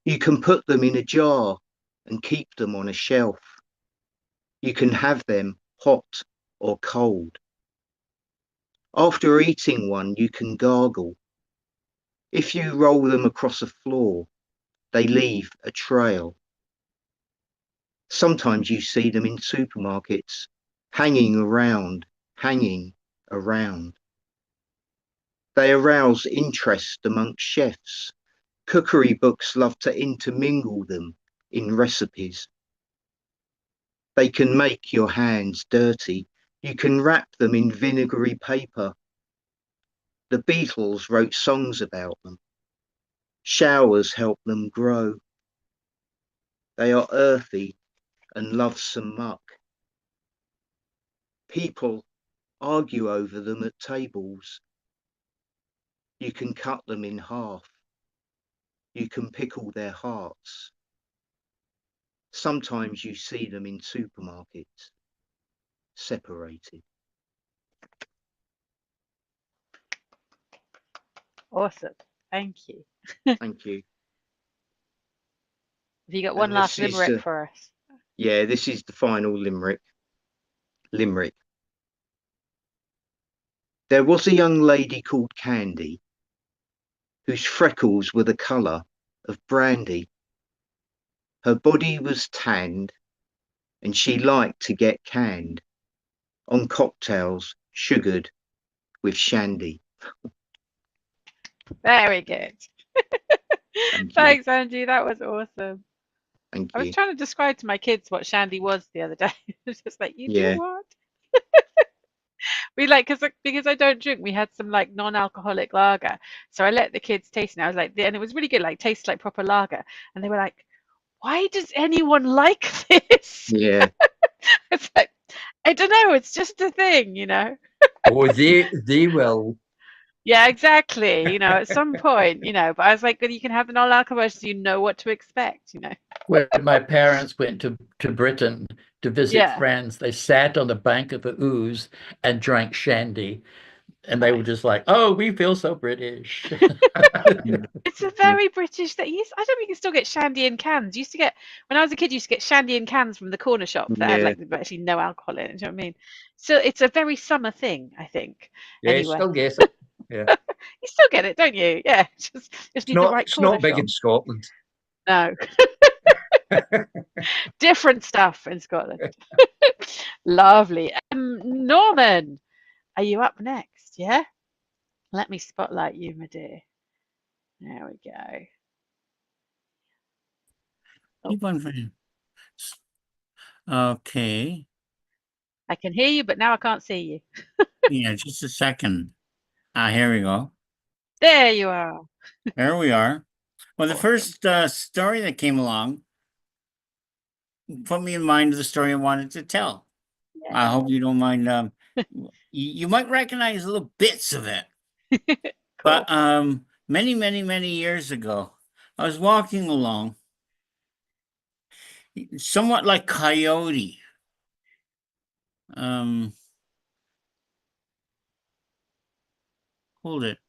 E: You can put them in a jar and keep them on a shelf. You can have them hot or cold. After eating one, you can gargle. If you roll them across a floor, they leave a trail. Sometimes you see them in supermarkets, hanging around. They arouse interest amongst chefs. Cookery books love to intermingle them in recipes. They can make your hands dirty. You can wrap them in vinegary paper. The Beatles wrote songs about them. Showers help them grow. They are earthy and love some muck. People argue over them at tables. You You can cut them in half. You can pickle their hearts. Sometimes you see them in supermarkets, separated.
A: Awesome. Thank you.
E: Thank you.
A: Have you got one
E: And
A: last
E: this is,
A: limerick for us?
E: Yeah, this is the final limerick. Limerick. There was a young lady called Candy, whose freckles were the colour of brandy. Her body was tanned, and she liked to get canned on cocktails sugared with shandy.
A: Very good.
E: Thank you.
A: Thanks, Angie. That was awesome.
E: Thank
A: I was
E: you.
A: trying to describe to my kids what shandy was the other day. It's just like, you
E: Yeah.
A: do what? We like, because I don't drink, we had some like non-alcoholic lager. So I let the kids taste it. And I was like, and it was really good, like tastes like proper lager. And they were like, why does anyone like this?
E: Yeah.
A: It's like, I don't know, it's just a thing, you know?
B: Or they will.
A: Yeah, exactly. You know, at some point, you know, but I was like, well, you can have the non-alcoholic version, so you know what to expect, you know?
B: When my parents went to Britain to visit
A: Yeah.
B: friends, they sat on the bank of the Ouse and drank shandy. And they were
A: Nice.
B: just like, oh, we feel so British.
A: It's a very British thing. I don't think you can still get shandy in cans. You used to get, when I was a kid, you used to get shandy in cans from the corner shop that had
E: Yeah.
A: like actually no alcohol in it. Do you know what I mean? So it's a very summer thing, I think.
B: Yeah,
A: Anyway.
B: still guess it. Yeah.
A: You still get it, don't you? Yeah. Just need the right
D: It's
A: corner
D: not big
A: shop.
D: in Scotland.
A: No. Different stuff in Scotland. Lovely. Norman, are you up next? Yeah? Let me spotlight you, my dear. There we go.
G: Keep on playing. Okay.
A: I can hear you, but now I can't see you.
G: Yeah, just a second. Here we go.
A: There you are.
G: There we are. Well, the
A: Awesome.
G: first story that came along put me in mind of the story I wanted to tell. I
A: Yeah.
G: hope you don't mind. You might recognize little bits of it.
A: Cool.
G: But many, many, many years ago, I was walking along, somewhat like Coyote. Hold it.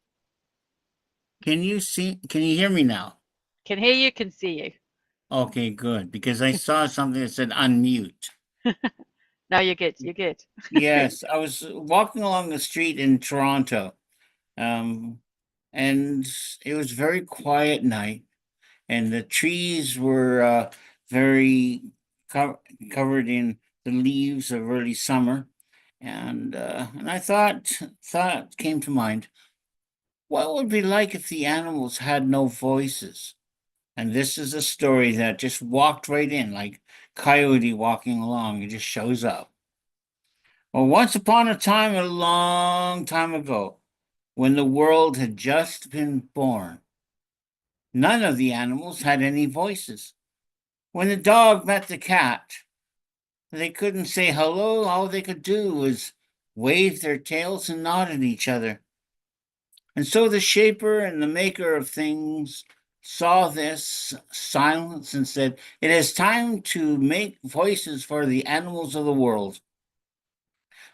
G: Can you hear me now?
A: Can hear you, can see you.
G: Okay, good. Because I saw something that said unmute.
A: No, you're good. You're good.
G: Yes, I was walking along the street in Toronto, and it was a very quiet night, and the trees were very covered in the leaves of early summer, and I thought came to mind, what would it be like if the animals had no voices? And this is a story that just walked right in, like Coyote walking along. It just shows up. Well, once upon a time, a long time ago, when the world had just been born, none of the animals had any voices. When the dog met the cat, they couldn't say hello. All they could do was wave their tails and nod at each other. And so the shaper and the maker of things saw this silence and said, it is time to make voices for the animals of the world.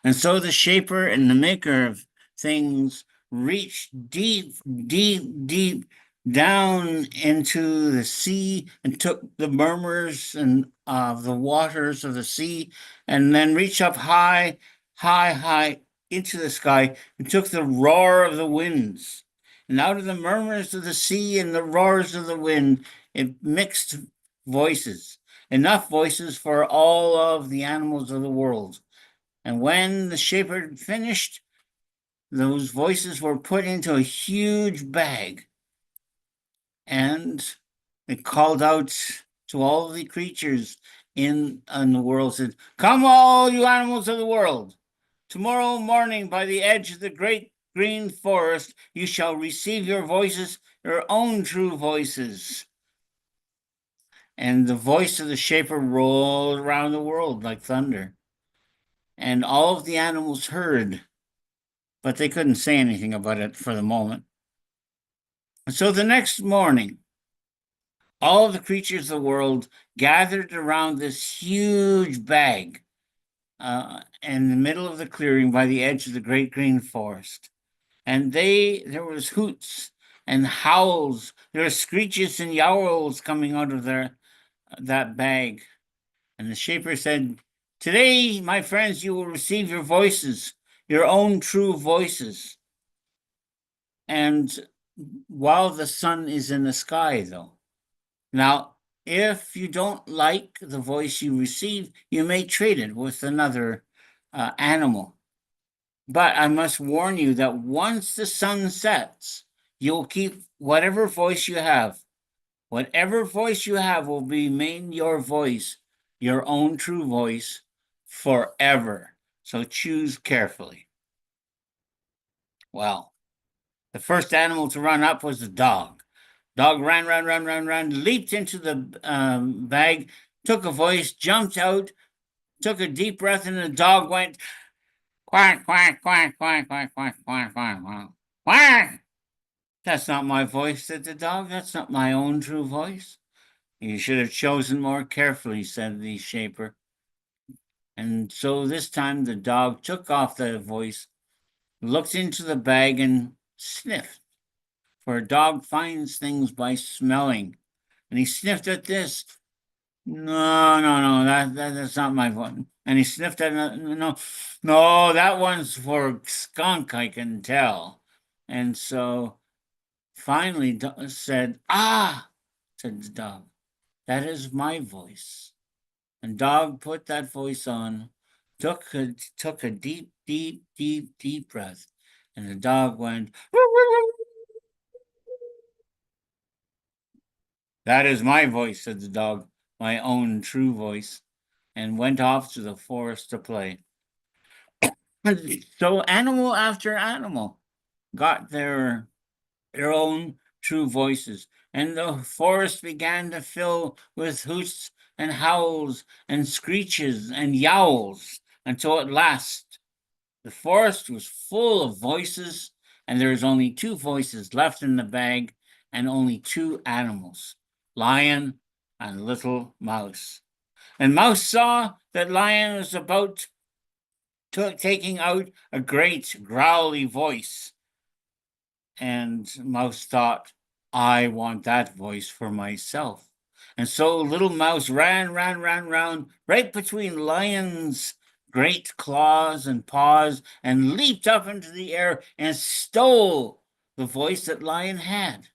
G: And so the shaper and the maker of things reached deep, deep, deep down into the sea and took the murmurs and of the waters of the sea, and then reached up high, high, high into the sky and took the roar of the winds. And out of the murmurs of the sea and the roars of the wind, it mixed voices, enough voices for all of the animals of the world. And when the shaper had finished, those voices were put into a huge bag. And it called out to all the creatures in the world, said, come all you animals of the world. Tomorrow morning by the edge of the great green forest, you shall receive your voices, your own true voices. And the voice of the shaper rolled around the world like thunder. And all of the animals heard, but they couldn't say anything about it for the moment. And so the next morning, all the creatures of the world gathered around this huge bag in the middle of the clearing by the edge of the great green forest. And there was hoots and howls, there were screeches and yowls coming out of that bag. And the Shaper said, "Today, my friends, you will receive your voices, your own true voices." And while the sun is in the sky, though. Now, if you don't like the voice you receive, you may trade it with another animal. But I must warn you that once the sun sets, you'll keep whatever voice you have. Whatever voice you have will remain your voice, your own true voice, forever. So choose carefully. Well, the first animal to run up was the dog. Dog ran, leaped into the bag, took a voice, jumped out, took a deep breath, and the dog went quack, quack, quack, quack, quack, quack, quack, quack, quack, quack. "That's not my voice," said the dog. "That's not my own true voice." "You should have chosen more carefully," said the Shaper. And so this time the dog took off the voice, looked into the bag, and sniffed. For a dog finds things by smelling. And he sniffed at this. No, that's not my one. And he sniffed at another. No, that one's for skunk, I can tell. And so finally said, "Ah," said the dog, "that is my voice." And dog put that voice on, took a deep, deep, deep, deep breath, and the dog went, "That is my voice," said the dog, "my own true voice," and went off to the forest to play. So animal after animal got their own true voices, and the forest began to fill with hoots and howls and screeches and yowls, until at last the forest was full of voices, and there was only 2 voices left in the bag, and only 2 animals, Lion and Little Mouse. And Mouse saw that Lion was about taking out a great growly voice. And Mouse thought, "I want that voice for myself." And so Little Mouse ran right between Lion's great claws and paws, and leaped up into the air and stole the voice that Lion had,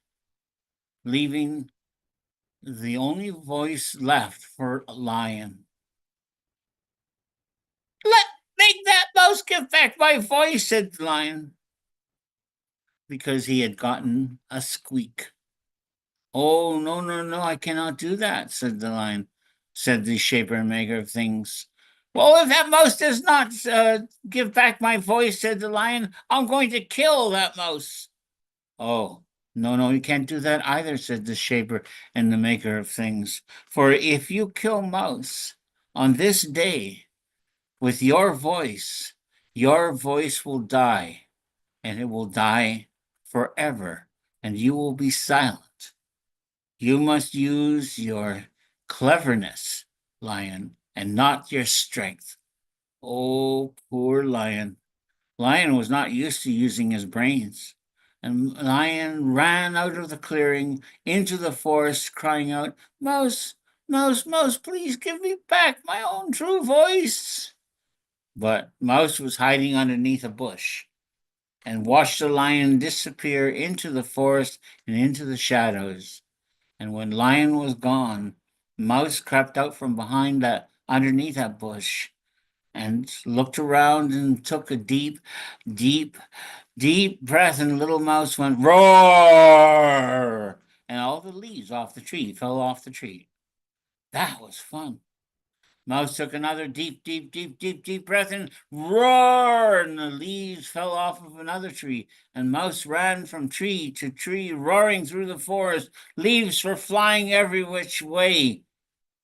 G: leaving the only voice left for Lion. "Make that mouse give back my voice," said the Lion, because he had gotten a squeak. "Oh, no, I cannot do that," said the Lion, said the Shaper and Maker of Things. "Well, if that mouse does not give back my voice," said the Lion, "I'm going to kill that mouse." "Oh, no, you can't do that either," said the Shaper and the Maker of Things. "For if you kill Mouse on this day with your voice will die, and it will die forever, and you will be silent. You must use your cleverness, Lion, and not your strength." Oh, poor Lion. Lion was not used to using his brains. And Lion ran out of the clearing into the forest, crying out, "Mouse, Mouse, Mouse, please give me back my own true voice." But Mouse was hiding underneath a bush, and watched the Lion disappear into the forest and into the shadows. And when Lion was gone, Mouse crept out from behind underneath that bush, and looked around and took a deep, deep, deep breath, and Little Mouse went, "Roar!" And all the leaves off the tree fell off the tree. That was fun. Mouse took another deep, deep, deep, deep, deep breath, and roar, and the leaves fell off of another tree. And Mouse ran from tree to tree, roaring through the forest. Leaves were flying every which way.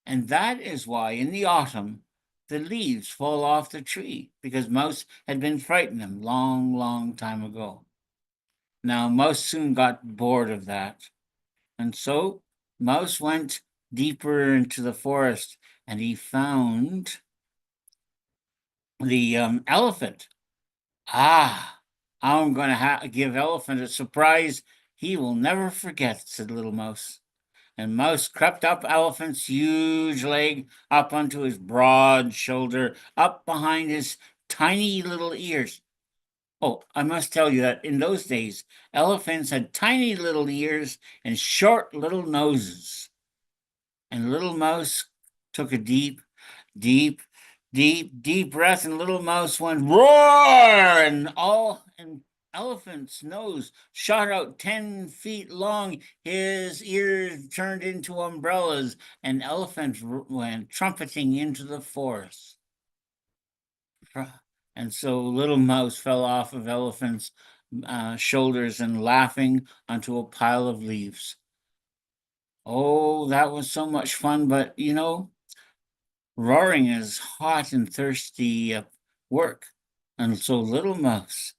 G: And that is why in the autumn the leaves fall off the tree, because Mouse had been frightening them long, long time ago. Now, Mouse soon got bored of that. And so Mouse went deeper into the forest and he found the elephant. Ah, I'm going to give Elephant a surprise he will never forget, said Little Mouse. And Mouse crept up Elephant's huge leg, up onto his broad shoulder, up behind his tiny little ears. Oh, I must tell you that in those days, elephants had tiny little ears and short little noses. And Little Mouse took a deep, deep, deep, deep breath, and Little Mouse went roar, and Elephant's nose shot out 10 feet long. His ears turned into umbrellas, and Elephant went trumpeting into the forest. And so Little Mouse fell off of Elephant's shoulders and laughing onto a pile of leaves. Oh, that was so much fun, but you know, roaring is hot and thirsty work. And so Little Mouse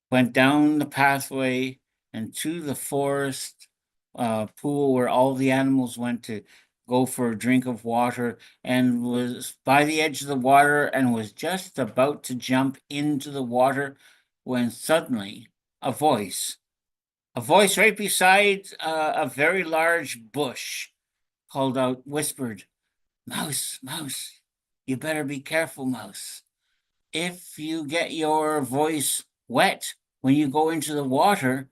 G: went down the pathway and to the forest pool where all the animals went to go for a drink of water, and was by the edge of the water and was just about to jump into the water when suddenly a voice right beside a very large bush called out, whispered, "Mouse, Mouse, you better be careful, Mouse. If you get your voice wet when you go into the water,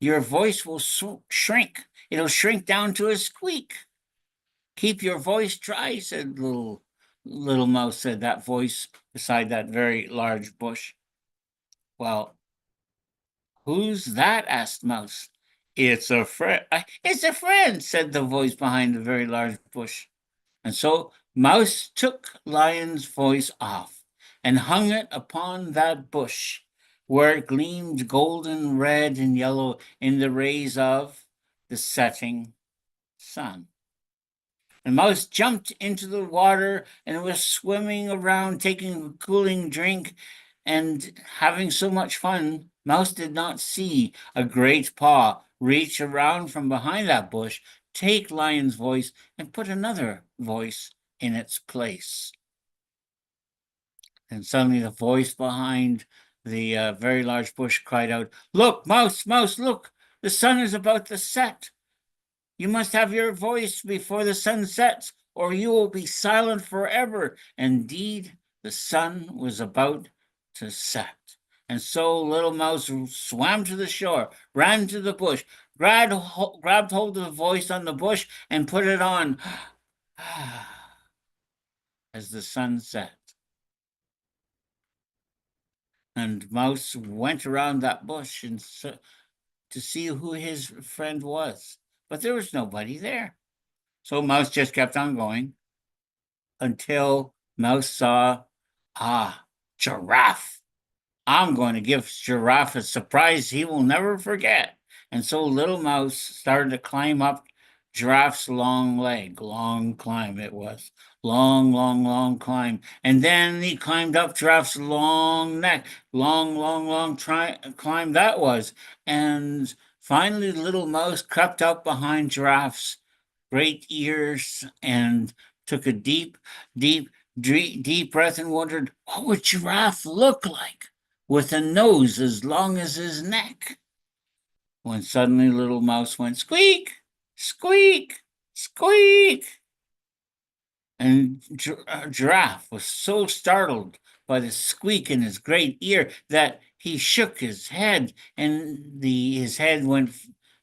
G: your voice will shrink. It'll shrink down to a squeak. Keep your voice dry," said Little Mouse, said that voice beside that very large bush. "Well, who's that?" asked Mouse. It's a friend, said the voice behind the very large bush. And so Mouse took Lion's voice off and hung it upon that bush, where it gleamed golden, red, and yellow in the rays of the setting sun. And Mouse jumped into the water and was swimming around, taking a cooling drink and having so much fun. Mouse did not see a great paw reach around from behind that bush, take Lion's voice, and put another voice in its place. And suddenly the voice behind the very large bush cried out, "Look, Mouse, Mouse, look! The sun is about to set. You must have your voice before the sun sets, or you will be silent forever." Indeed, the sun was about to set. And so Little Mouse swam to the shore, ran to the bush, grabbed hold of the voice on the bush, and put it on as the sun set. And Mouse went around that bush and to see who his friend was. But there was nobody there. So Mouse just kept on going until Mouse saw, Giraffe. I'm going to give Giraffe a surprise he will never forget. And so Little Mouse started to climb up Giraffe's long leg. Long climb it was. Long, long, long climb. And then he climbed up Giraffe's long neck. Long, long, long climb that was. And finally, Little Mouse crept up behind Giraffe's great ears and took a deep, deep, deep breath and wondered, what would Giraffe look like with a nose as long as his neck? When suddenly Little Mouse went squeak, squeak, squeak. And Giraffe was so startled by the squeak in his great ear that he shook his head, and his head went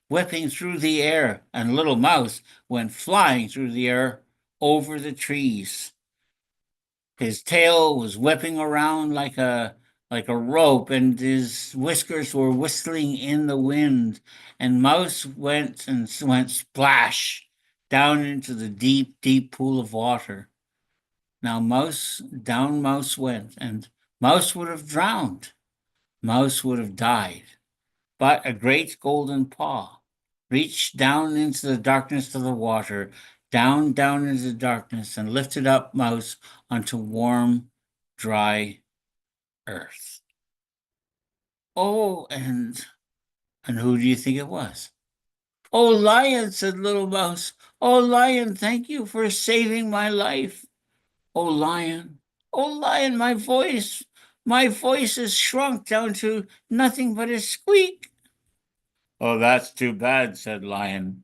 G: whipping through the air, and Little Mouse went flying through the air over the trees. His tail was whipping around like a rope, and his whiskers were whistling in the wind. And Mouse went splash down into the deep, deep pool of water. Now down Mouse went, and Mouse would have drowned. Mouse would have died. But a great golden paw reached down into the darkness of the water, down into the darkness, and lifted up Mouse onto warm, dry earth. Oh, and And who do you think it was? "Oh, Lion," said Little Mouse. "Oh, Lion, thank you for saving my life. Oh, Lion, my voice has shrunk down to nothing but a squeak." "Oh, that's too bad," said Lion.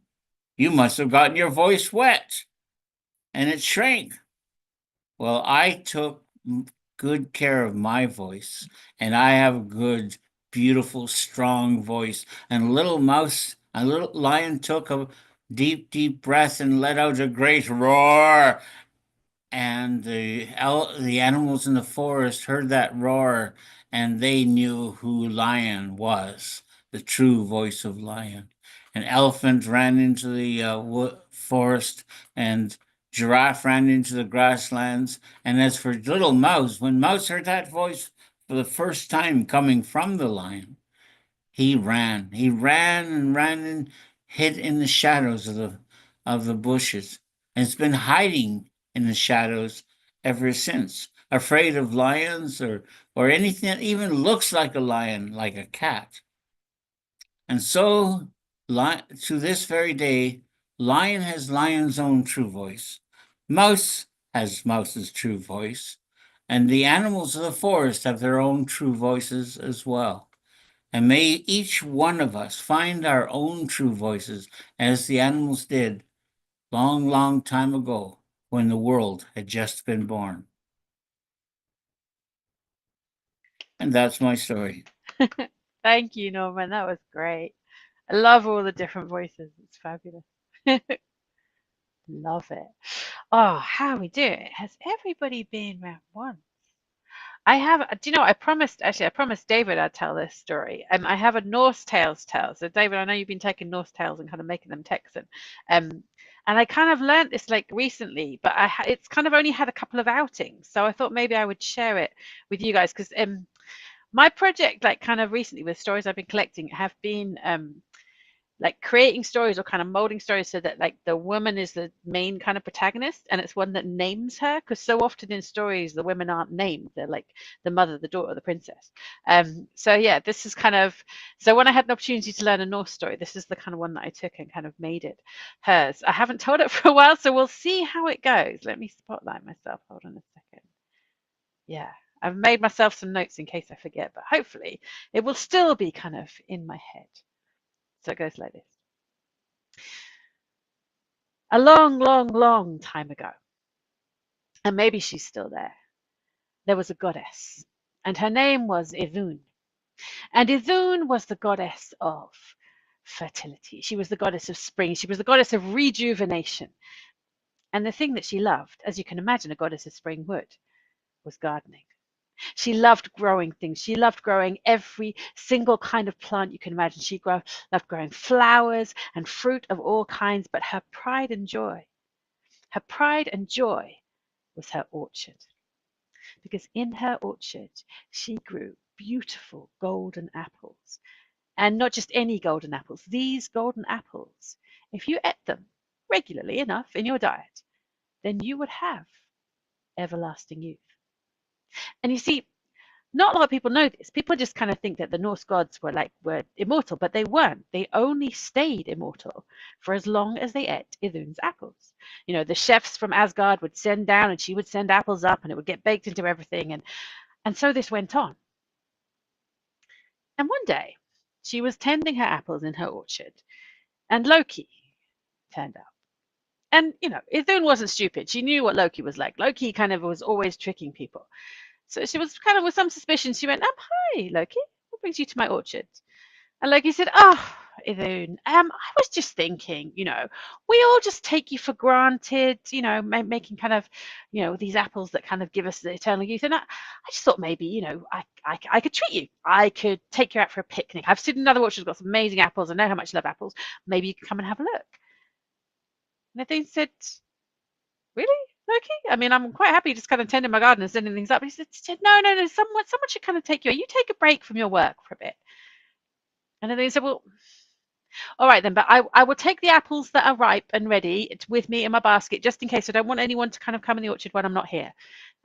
G: "You must have gotten your voice wet, and it shrank." "Well, I took good care of my voice, and I have a good, beautiful, strong voice." And Little Lion took a deep, deep breath and let out a great roar. And the animals in the forest heard that roar, and they knew who Lion was, the true voice of Lion. An elephant ran into the forest, and Giraffe ran into the grasslands. And as for Little Mouse, when Mouse heard that voice for the first time coming from the lion, he ran. He ran and ran and hid in the shadows of the bushes, and it's been hiding in the shadows ever since, afraid of lions or anything that even looks like a lion, like a cat. And so, to this very day, Lion has Lion's own true voice. Mouse has Mouse's true voice. And the animals of the forest have their own true voices as well. And may each one of us find our own true voices as the animals did long, long time ago when the world had just been born. And that's my story.
A: Thank you, Norman. That was great. I love all the different voices. It's fabulous. Love it. Oh, how are we doing? Has everybody been round once? I have, do you know, I promised David I'd tell this story. I have a Norse Tales tale. So, David, I know you've been taking Norse Tales and kind of making them Texan. And I kind of learned this like recently, but it's kind of only had a couple of outings. So I thought maybe I would share it with you guys because my project, like kind of recently with stories I've been collecting, have been like creating stories or kind of molding stories so that like the woman is the main kind of protagonist and it's one that names her, because so often in stories the women aren't named, they're like the mother, the daughter, the princess. So yeah, this is kind of, so when I had an opportunity to learn a Norse story, this is the kind of one that I took and kind of made it hers. I haven't told it for a while, so we'll see how it goes. Let me spotlight myself, hold on a second. Yeah, I've made myself some notes in case I forget, but hopefully it will still be kind of in my head. So it goes like this. A long, long, long time ago, and maybe she's still there was a goddess, and her name was Idun. And Idun was the goddess of fertility. She was the goddess of spring. She was the goddess of rejuvenation. And the thing that she loved, as you can imagine a goddess of spring would, was gardening. She loved growing things. She loved growing every single kind of plant you can imagine. She loved growing flowers and fruit of all kinds, but her pride and joy was her orchard. Because in her orchard, she grew beautiful golden apples. And not just any golden apples. These golden apples, if you ate them regularly enough in your diet, then you would have everlasting youth. And you see, not a lot of people know this. People just kind of think that the Norse gods were immortal, but they weren't. They only stayed immortal for as long as they ate Idun's apples. You know, the chefs from Asgard would send down and she would send apples up and it would get baked into everything. And so this went on. And one day she was tending her apples in her orchard and Loki turned up. And, you know, Idun wasn't stupid. She knew what Loki was like. Loki kind of was always tricking people. So she was kind of with some suspicion. She went, hi, Loki. What brings you to my orchard? And Loki said, oh, Idun, I was just thinking, you know, we all just take you for granted, you know, making kind of, you know, these apples that kind of give us the eternal youth. And I just thought maybe, you know, I could treat you. I could take you out for a picnic. I've seen another orchard that's got some amazing apples. I know how much you love apples. Maybe you could come and have a look. And Idun said, really? Loki? I mean, I'm quite happy just kind of tending my garden and sending things up. He said, no, someone should kind of take you. You take a break from your work for a bit. And then he said, well, All right then, but I will take the apples that are ripe and ready with me in my basket, just in case. I don't want anyone to kind of come in the orchard when I'm not here.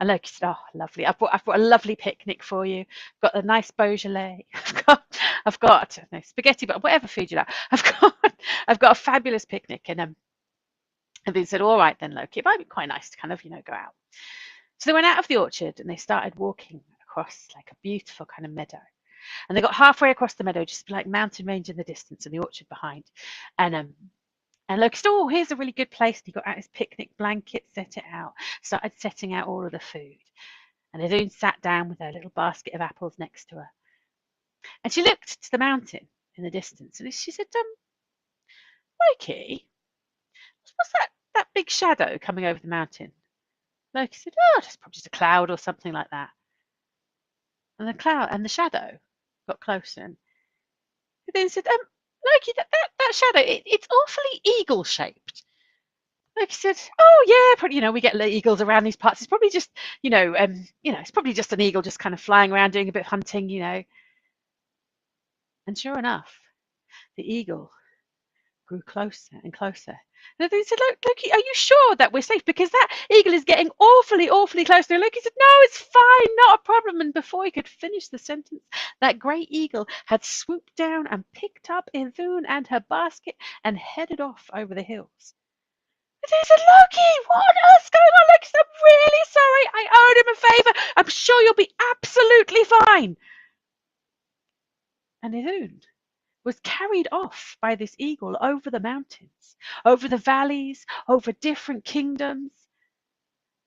A: And Loki said, oh, lovely. I've brought a lovely picnic for you. Got a nice Beaujolais. I've got no spaghetti, but whatever food you like. I've got a fabulous picnic. And they said, all right then, Loki, it might be quite nice to kind of, go out. So they went out of the orchard and they started walking across like a beautiful kind of meadow. And they got halfway across the meadow, just like mountain range in the distance and the orchard behind. And Loki said, oh, here's a really good place. And he got out his picnic blanket, set it out, started setting out all of the food. And Idun sat down with her little basket of apples next to her. And she looked to the mountain in the distance and she said, Loki, what's that big shadow coming over the mountain? Loki said, oh, it's probably just a cloud or something like that. And the cloud and the shadow got closer. And then said, Loki, that shadow, it's awfully eagle-shaped. Loki said, oh yeah, probably, we get eagles around these parts. It's probably just, it's probably just an eagle just kind of flying around doing a bit of hunting, And sure enough, the eagle grew closer and closer. And they said, Loki, are you sure that we're safe? Because that eagle is getting awfully, awfully close. And Loki said, no, it's fine, not a problem. And before he could finish the sentence, that great eagle had swooped down and picked up Idun and her basket and headed off over the hills. And they said, Loki, what on earth's going on? Loki said, I'm really sorry. I owed him a favor. I'm sure you'll be absolutely fine. And Idun was carried off by this eagle over the mountains, over the valleys, over different kingdoms.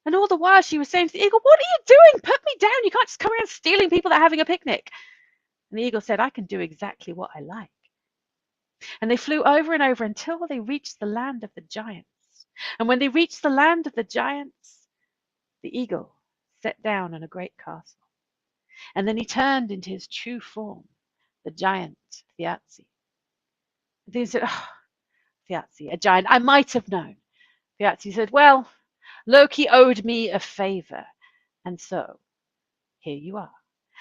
A: And all the while she was saying to the eagle, what are you doing? Put me down. You can't just come around stealing people that are having a picnic. And the eagle said, I can do exactly what I like. And they flew over and over until they reached the land of the giants. And when they reached the land of the giants, the eagle sat down on a great castle. And then he turned into his true form, the giant Thiazi. They said, oh, Thiazi, a giant, I might have known. Thiazi said, well, Loki owed me a favor, and so here you are.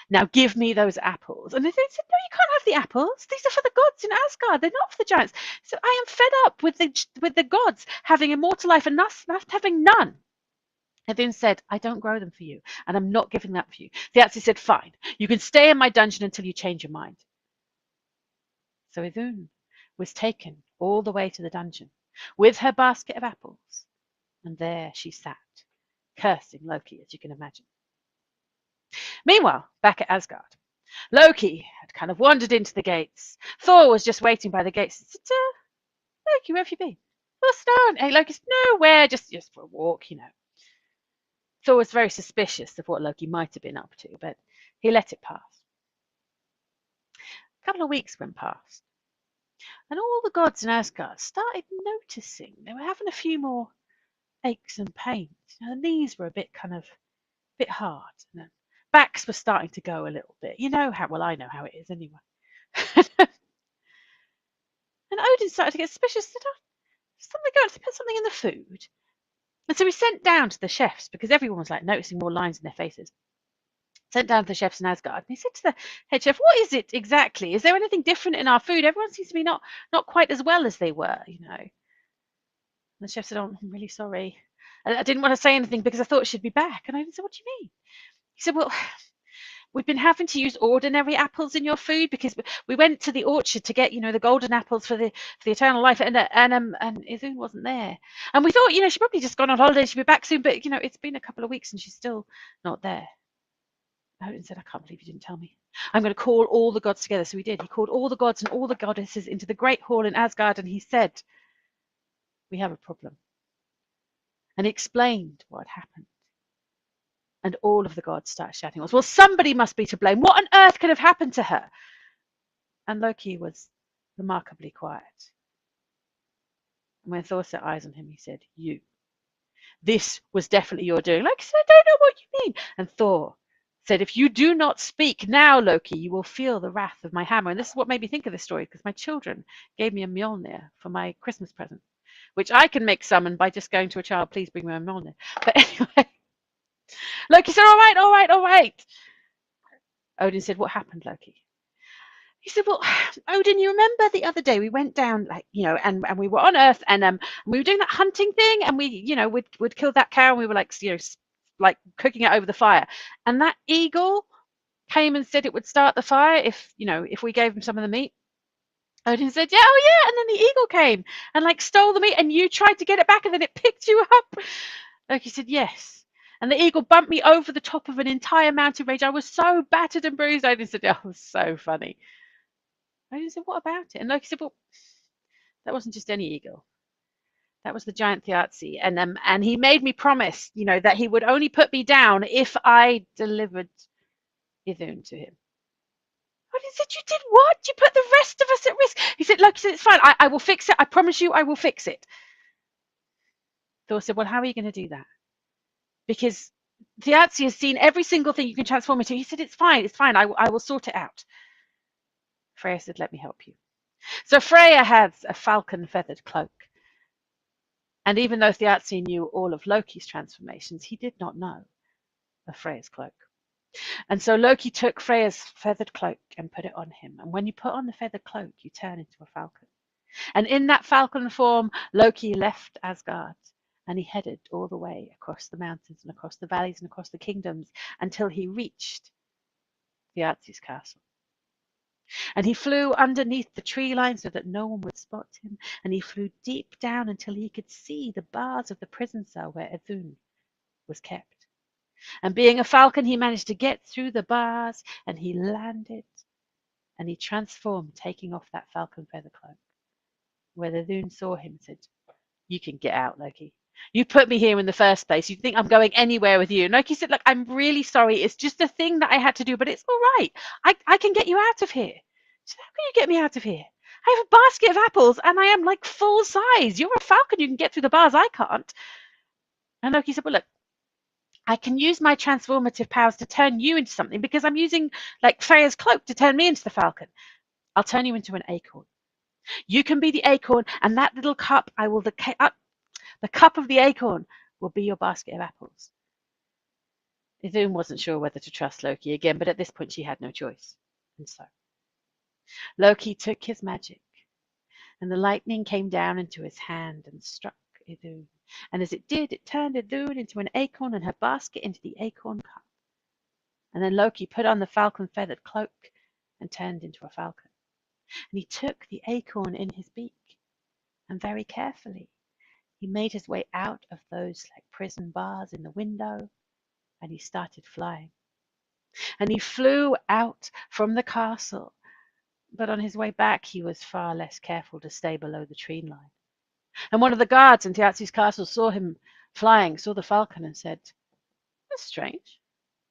A: Now give me those apples. And they said, no, you can't have the apples. These are for the gods in Asgard. They're not for the giants. So I am fed up with the gods having immortal life and us having none. Idun said, I don't grow them for you, and I'm not giving that for you. Thiazi said, fine, you can stay in my dungeon until you change your mind. So Idun was taken all the way to the dungeon with her basket of apples, and there she sat, cursing Loki, as you can imagine. Meanwhile, back at Asgard, Loki had kind of wandered into the gates. Thor was just waiting by the gates and said, Loki, where have you been? What's down? Hey, Loki said, nowhere, just for a walk, Thor was very suspicious of what Loki might have been up to, but he let it pass. A couple of weeks went past, and all the gods in Asgard started noticing they were having a few more aches and pains. The knees were a bit hard, and the backs were starting to go a little bit. I know how it is anyway. And Odin started to get suspicious. Said, something going to put something in the food. And so he sent down to the chefs, because everyone was like noticing more lines in their faces. Sent down to the chefs in Asgard, and he said to the head chef, what is it exactly? Is there anything different in our food? Everyone seems to be not quite as well as they were, And the chef said, oh, I'm really sorry. I didn't want to say anything because I thought she'd be back. And I said, what do you mean? He said, well, we've been having to use ordinary apples in your food because we went to the orchard to get, the golden apples for the eternal life, and Idun wasn't there. And we thought, she'd probably just gone on holiday, she'd be back soon, but it's been a couple of weeks and she's still not there. Odin said, I can't believe you didn't tell me. I'm going to call all the gods together. So he did. He called all the gods and all the goddesses into the great hall in Asgard, and he said, we have a problem. And he explained what had happened. And all of the gods started shouting, well, somebody must be to blame. What on earth could have happened to her? And Loki was remarkably quiet. And when Thor set eyes on him, he said, you. This was definitely your doing. Loki said, I don't know what you mean. And Thor said, if you do not speak now, Loki, you will feel the wrath of my hammer. And this is what made me think of this story, because my children gave me a Mjolnir for my Christmas present, which I can make summon by just going to a child, please bring me a Mjolnir. But anyway, Loki said, all right. Odin said, what happened, Loki? He said, well, Odin, you remember the other day we went down, like, and we were on Earth, and we were doing that hunting thing, and we'd killed that cow, and we were like, like cooking it over the fire, and that eagle came and said it would start the fire if we gave him some of the meat. Odin said, yeah, oh yeah, and then the eagle came and like stole the meat, and you tried to get it back, and then it picked you up. Loki said, yes. And the eagle bumped me over the top of an entire mountain range. I was so battered and bruised. Odin said, oh, it was so funny. Odin said, what about it? And Loki said, well, that wasn't just any eagle. That was the giant Thiazi. And he made me promise, that he would only put me down if I delivered Idun to him. Odin said, you did what? You put the rest of us at risk. He said, Loki said, it's fine. I will fix it. I promise you I will fix it. Thor said, well, how are you going to do that? Because Thiazi has seen every single thing you can transform into. He said, it's fine. It's fine. I will sort it out. Freya said, let me help you. So Freya has a falcon feathered cloak. And even though Thiazi knew all of Loki's transformations, he did not know of Freya's cloak. And so Loki took Freya's feathered cloak and put it on him. And when you put on the feathered cloak, you turn into a falcon. And in that falcon form, Loki left Asgard. And he headed all the way across the mountains and across the valleys and across the kingdoms until he reached Thiazi's castle. And he flew underneath the tree line so that no one would spot him. And he flew deep down until he could see the bars of the prison cell where Idun was kept. And being a falcon, he managed to get through the bars, and he landed, and he transformed, taking off that falcon feather cloak. Where Idun saw him and said, you can get out, Loki. You put me here in the first place. You think I'm going anywhere with you? And Loki said, look, I'm really sorry. It's just a thing that I had to do, but it's all right. I can get you out of here. She said, how can you get me out of here? I have a basket of apples, and I am like full size. You're a falcon. You can get through the bars. I can't. And Loki said, well, look, I can use my transformative powers to turn you into something because I'm using like Freya's cloak to turn me into the falcon. I'll turn you into an acorn. You can be the acorn, and that little cup, the cup of the acorn will be your basket of apples. Idun wasn't sure whether to trust Loki again, but at this point she had no choice. And so Loki took his magic, and the lightning came down into his hand and struck Idun. And as it did, it turned Idun into an acorn and her basket into the acorn cup. And then Loki put on the falcon feathered cloak and turned into a falcon. And he took the acorn in his beak, and very carefully he made his way out of those like prison bars in the window, and he started flying. And he flew out from the castle, but on his way back he was far less careful to stay below the tree line. And one of the guards in Thiazi's castle saw him flying, saw the falcon, and said, that's strange.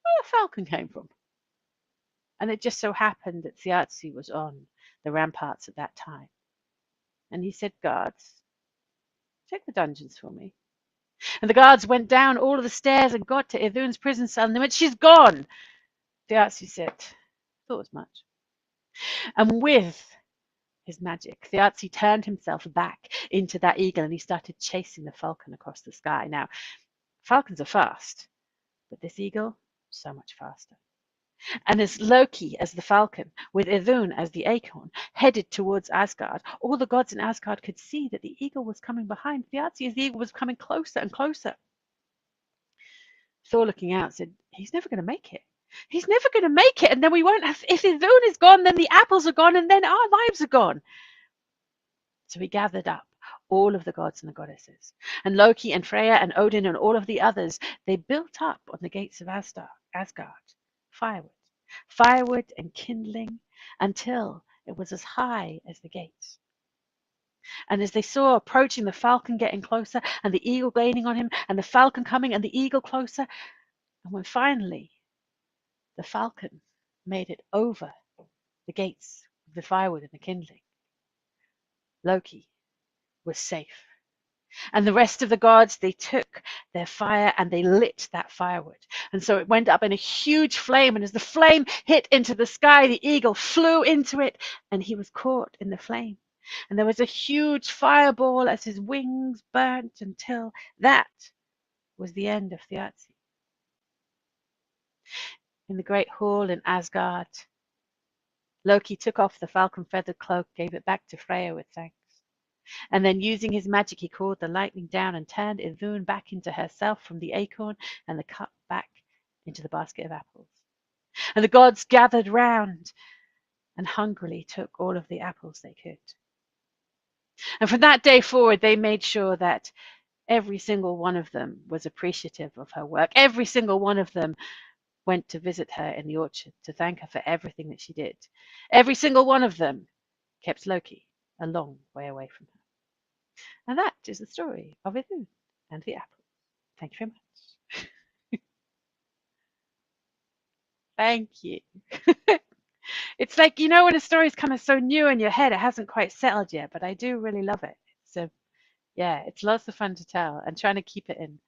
A: Where the falcon came from? And it just so happened that Thiazi was on the ramparts at that time. And he said, guards, check the dungeons for me. And the guards went down all of the stairs and got to Idun's prison cell, and they went, she's gone. Thiazi said, thought as much. And with his magic, Thiazi turned himself back into that eagle, and he started chasing the falcon across the sky. Now, falcons are fast, but this eagle, so much faster. And as Loki, as the falcon, with Idun as the acorn, headed towards Asgard, all the gods in Asgard could see that the eagle was coming behind Thiazi as the eagle was coming closer and closer. Thor, looking out, said, he's never going to make it. He's never going to make it, and then we won't have, if Idun is gone, then the apples are gone, and then our lives are gone. So he gathered up all of the gods and the goddesses, and Loki and Freya and Odin and all of the others. They built up on the gates of Asgard firewood and kindling until it was as high as the gates. And as they saw approaching the falcon getting closer, and the eagle gaining on him, and the falcon coming, and the eagle closer, and when finally the falcon made it over the gates of the firewood and the kindling, Loki was safe. And the rest of the gods, they took their fire and they lit that firewood. And so it went up in a huge flame. And as the flame hit into the sky, the eagle flew into it, and he was caught in the flame. And there was a huge fireball as his wings burnt until that was the end of Thiazi. In the great hall in Asgard, Loki took off the falcon feathered cloak, gave it back to Freya with thanks. And then, using his magic, he called the lightning down and turned Idun back into herself from the acorn and the cup back into the basket of apples. And the gods gathered round and hungrily took all of the apples they could. And from that day forward, they made sure that every single one of them was appreciative of her work. Every single one of them went to visit her in the orchard to thank her for everything that she did. Every single one of them kept Loki a long way away from her. And that is the story of Idun and the apple. Thank you very much. Thank you. It's like, you know, when a story's kind of so new in your head, it hasn't quite settled yet, but I do really love it. So, yeah, it's lots of fun to tell, and trying to keep it in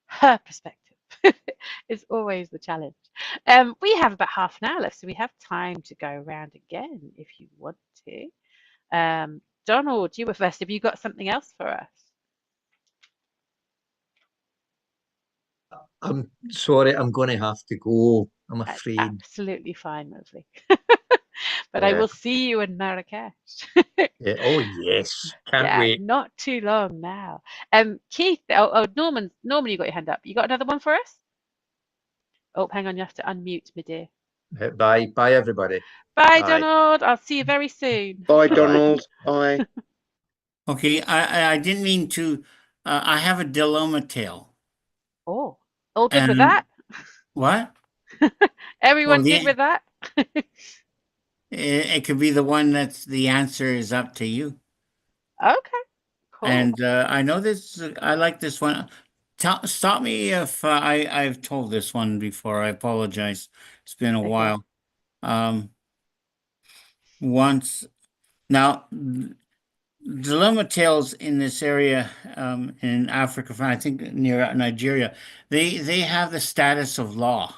A: her perspective is always the challenge. We have about half an hour left, so we have time to go around again if you want to. Donald, you were first. Have you got something else for us?
D: I'm sorry, I'm going to have to go. I'm
A: That's
D: afraid.
A: absolutely fine, lovely. But I
D: Yeah.
A: will see you in Marrakesh.
D: Yeah. Oh yes, can't
A: Yeah,
D: wait.
A: not too long now. Keith, Norman, you got your hand up. You got another one for us? Oh, hang on, you have to unmute, my dear.
D: Bye, everybody.
A: Bye,
E: Bye.
A: Donald. I'll see you very soon.
E: Bye,
D: Bye.
E: Donald. Bye.
G: Okay, I didn't mean to. I have a dilemma tale.
A: Oh, all good with
G: And
A: that?
G: what?
A: Everyone
G: Well,
A: good with that?
G: It could be the one that's the answer is up to you.
A: Okay, cool.
G: And I know this. I like this one. Stop me if I've told this one before. I apologize. It's been a
A: Okay.
G: while. Once now, dilemma tales in this area, in Africa, I think near Nigeria, they have the status of law.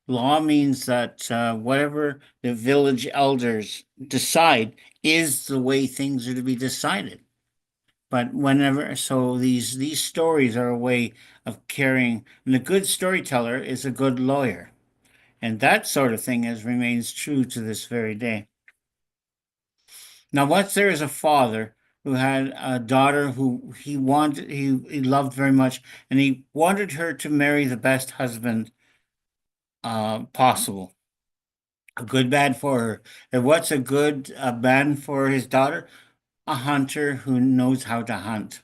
G: Law means that whatever the village elders decide is the way things are to be decided. But whenever, so these stories are a way of carrying, and a good storyteller is a good lawyer. And that sort of thing remains true to this very day. Now, once there is a father who had a daughter who he loved very much, and he wanted her to marry the best husband possible. A good man for her. And what's a good man for his daughter? A hunter who knows how to hunt.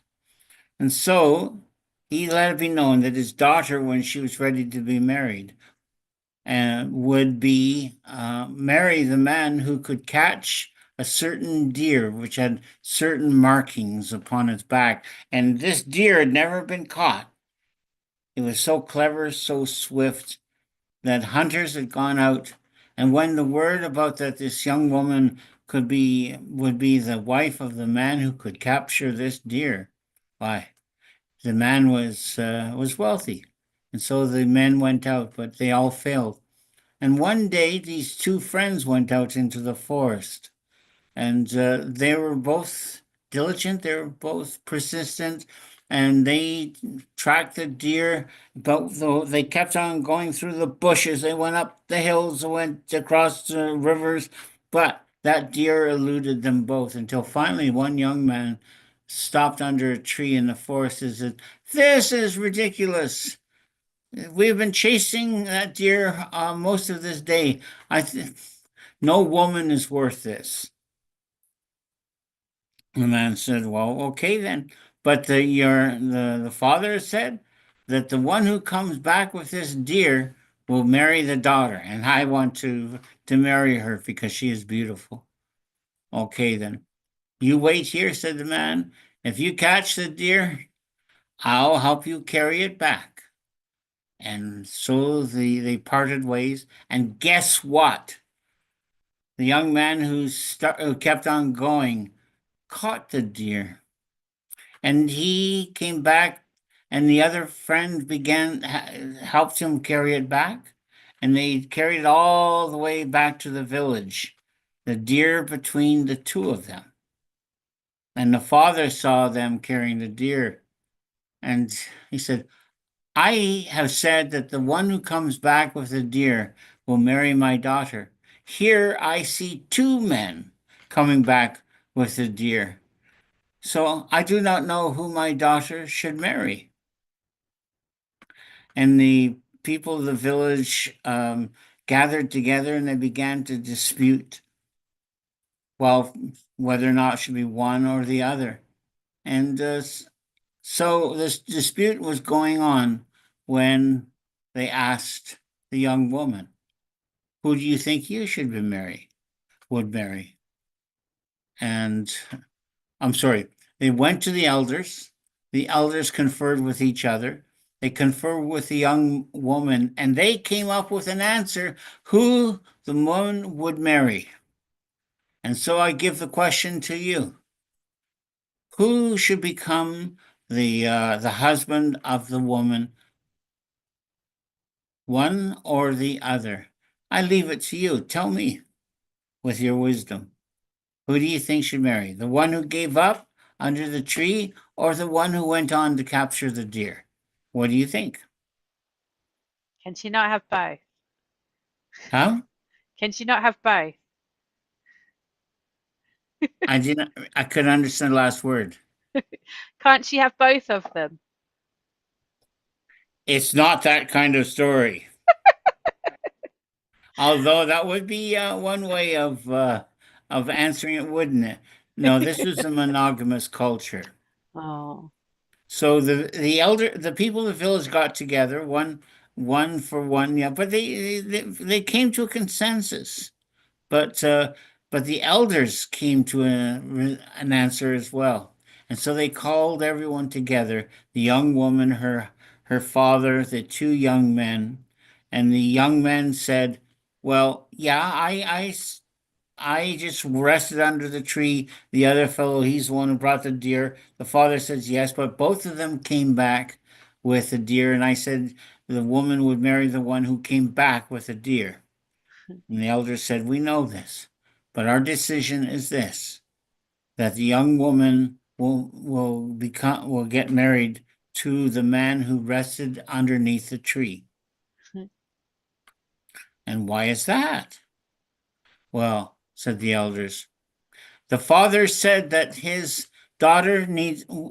G: And so he let it be known that his daughter, when she was ready to be married, would be marry the man who could catch a certain deer which had certain markings upon its back. And this deer had never been caught. It was so clever, so swift, that hunters had gone out. And when the word about that this young woman would be the wife of the man who could capture this deer, why, the man was wealthy. And so the men went out, but they all failed. And one day these two friends went out into the forest, and they were both diligent, they were both persistent, and they tracked the deer, but though they kept on going through the bushes, they went up the hills, went across the rivers, but that deer eluded them both until finally one young man stopped under a tree in the forest and said, "This is ridiculous. We've been chasing that deer most of this day. No woman is worth this." The man said, "Well, okay then. But the father said that the one who comes back with this deer will marry the daughter, and I want to marry her because she is beautiful." "Okay then. You wait here," said the man. "If you catch the deer, I'll help you carry it back." And so they parted ways. And guess what? The young man who kept on going caught the deer. And he came back, and the other friend helped him carry it back. And they carried it all the way back to the village, the deer between the two of them. And the father saw them carrying the deer. And he said, "I have said that the one who comes back with the deer will marry my daughter. Here I see 2 men coming back with the deer. So I do not know who my daughter should marry. And the people of the village gathered together and they began to dispute, well, whether or not it should be one or the other. And so this dispute was going on when they asked the young woman, who do you think you should would marry? And I'm sorry, they went to the elders. The elders conferred with each other. They conferred with the young woman, and they came up with an answer who the woman would marry. And so I give the question to you. Who should become the husband of the woman? One or the other? I leave it to you. Tell me with your wisdom. Who do you think should marry? The one who gave up under the tree or the one who went on to capture the deer? What do you think?
A: Can she not have both?
G: Huh?
A: Can she not have both?
G: I couldn't understand the last word.
A: Can't she have both of them?
G: It's not that kind of story. Although that would be one way of answering it, wouldn't it? No, this is a monogamous culture.
A: Oh,
G: So the people of the village got together, one for one, yeah, but they came to a consensus. But the elders came to an answer as well. And so they called everyone together, the young woman, her father, the 2 young men, and the young men said, well, yeah, I just rested under the tree. The other fellow, he's the one who brought the deer. The father says yes, but both of them came back with the deer. And I said the woman would marry the one who came back with the deer. And the elders said, we know this, but our decision is this, that the young woman will get married to the man who rested underneath the tree. And why is that? Well, said the elders, the father said that his daughter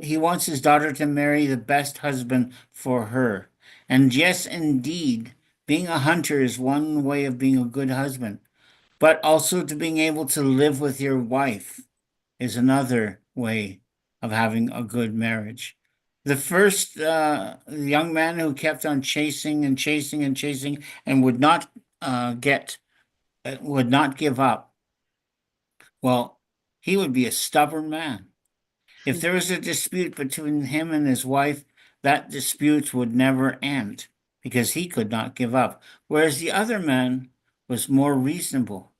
G: he wants his daughter to marry the best husband for her. And yes, indeed, being a hunter is one way of being a good husband, but also to being able to live with your wife is another way of having a good marriage. The first young man who kept on chasing and chasing and chasing and would not give up, well, he would be a stubborn man. If there was a dispute between him and his wife, that dispute would never end because he could not give up. Whereas the other man was more reasonable.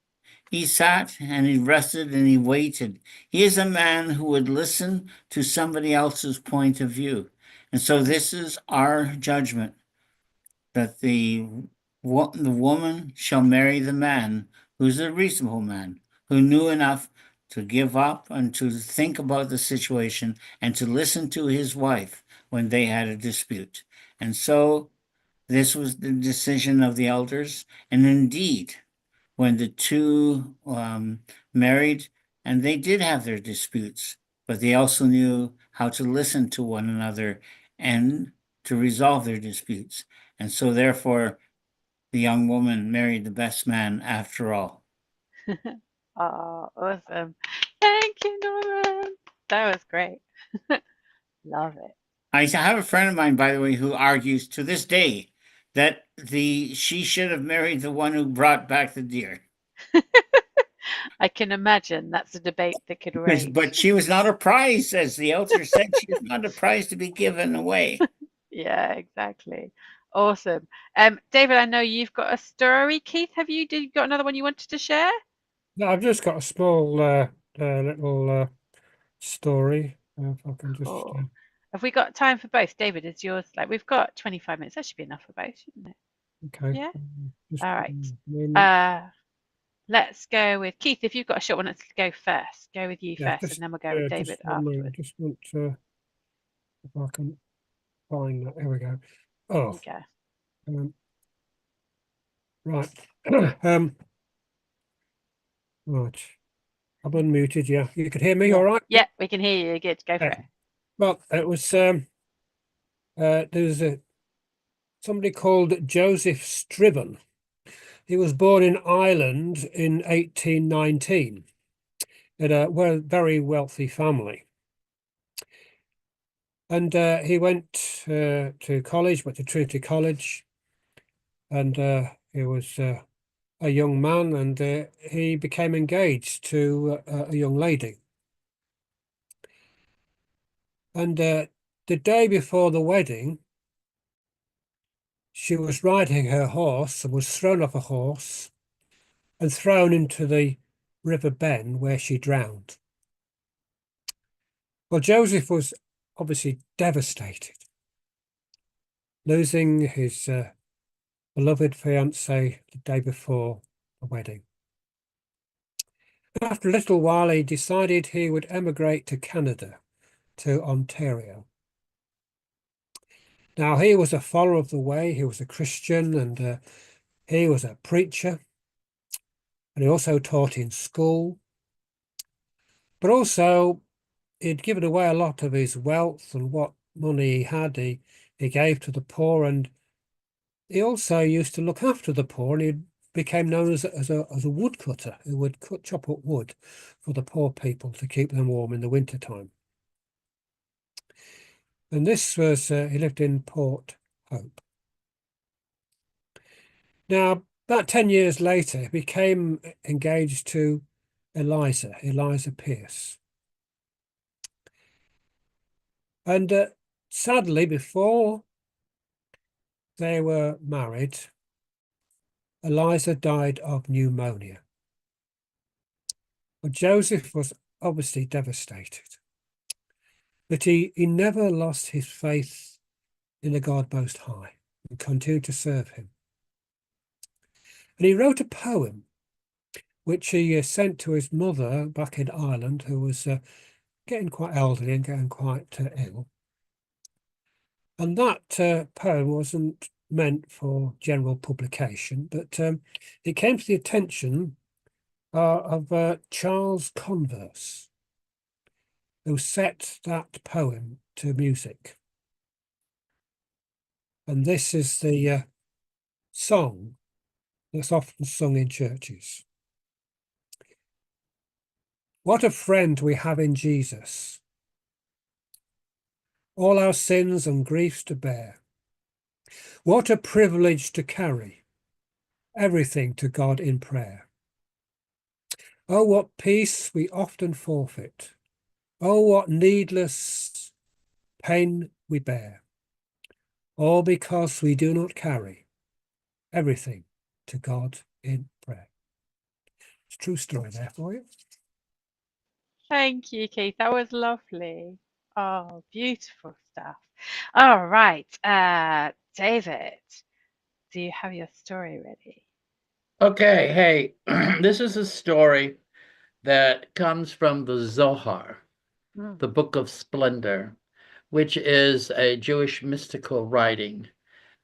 G: He sat and he rested and he waited. He is a man who would listen to somebody else's point of view. And so this is our judgment, that the woman shall marry the man who's a reasonable man, who knew enough to give up and to think about the situation and to listen to his wife when they had a dispute. And so this was the decision of the elders. And indeed, when the 2 married, and they did have their disputes, but they also knew how to listen to one another and to resolve their disputes. And so therefore, the young woman married the best man after all.
A: oh, awesome. Thank you, Norman. That was great. Love it.
G: I have a friend of mine, by the way, who argues to this day that she should have married the one who brought back the deer.
A: I can imagine that's a debate that could rage.
G: But she was not a prize, as the elder said. She was not a prize to be given away.
A: Yeah, exactly. Awesome. David, I know you've got a story. Keith, you got another one you wanted to share?
F: No, I've just got a small little story. If I can just
A: Cool. Have we got time for both? David, is yours like we've got 25 minutes? That should be enough for both, shouldn't it?
F: okay.
A: Yeah.
F: Just
A: All
F: a
A: right.
F: moment.
A: Let's go with Keith. If you've got a short one, let's go first. Go with you
F: Yeah,
A: first, and then we'll go with David
F: just one moment.
A: afterwards.
F: Just want to, if I can find that. Here we go. Oh,
A: Okay.
F: right. Right. I'm unmuted. Yeah, you could hear me
A: Yeah.
F: all right?
A: Yeah, we can hear you. Good. Go for it.
F: Well, it was there's somebody called Joseph Striven. He was born in Ireland in 1819 in a very wealthy family. And he went to college, went to Trinity College, and he was a young man, and he became engaged to a young lady. And the day before the wedding, she was riding her horse and was thrown off a horse and thrown into the River Ben, where she drowned. Well, Joseph was obviously devastated, losing his beloved fiancée the day before the wedding. After a little while, he decided he would emigrate to Canada, to Ontario. Now, he was a follower of the way. He was a Christian, and he was a preacher, and he also taught in school. But also, he'd given away a lot of his wealth, and what money he had, he gave to the poor, and he also used to look after the poor, and he became known as a woodcutter who would chop up wood for the poor people to keep them warm in the wintertime. And this was, he lived in Port Hope. Now, about 10 years later, he became engaged to Eliza Pierce. And sadly, before they were married, Eliza died of pneumonia. Well, Joseph was obviously devastated, but he never lost his faith in the God Most High and continued to serve him. And he wrote a poem which he sent to his mother back in Ireland, who was getting quite elderly and getting quite ill. And that poem wasn't meant for general publication, but it came to the attention of Charles Converse, who set that poem to music. And this is the song that's often sung in churches. What a friend we have in Jesus, all our sins and griefs to bear. What a privilege to carry everything to God in prayer. Oh, what peace we often forfeit. Oh, what needless pain we bear. All because we do not carry everything to God in prayer. It's a true story there for you.
A: Thank you, Keith. That was lovely. Oh, beautiful stuff. All right. David, do you have your story ready?
B: Okay, hey, this is a story that comes from the Zohar, the Book of Splendor, which is a Jewish mystical writing.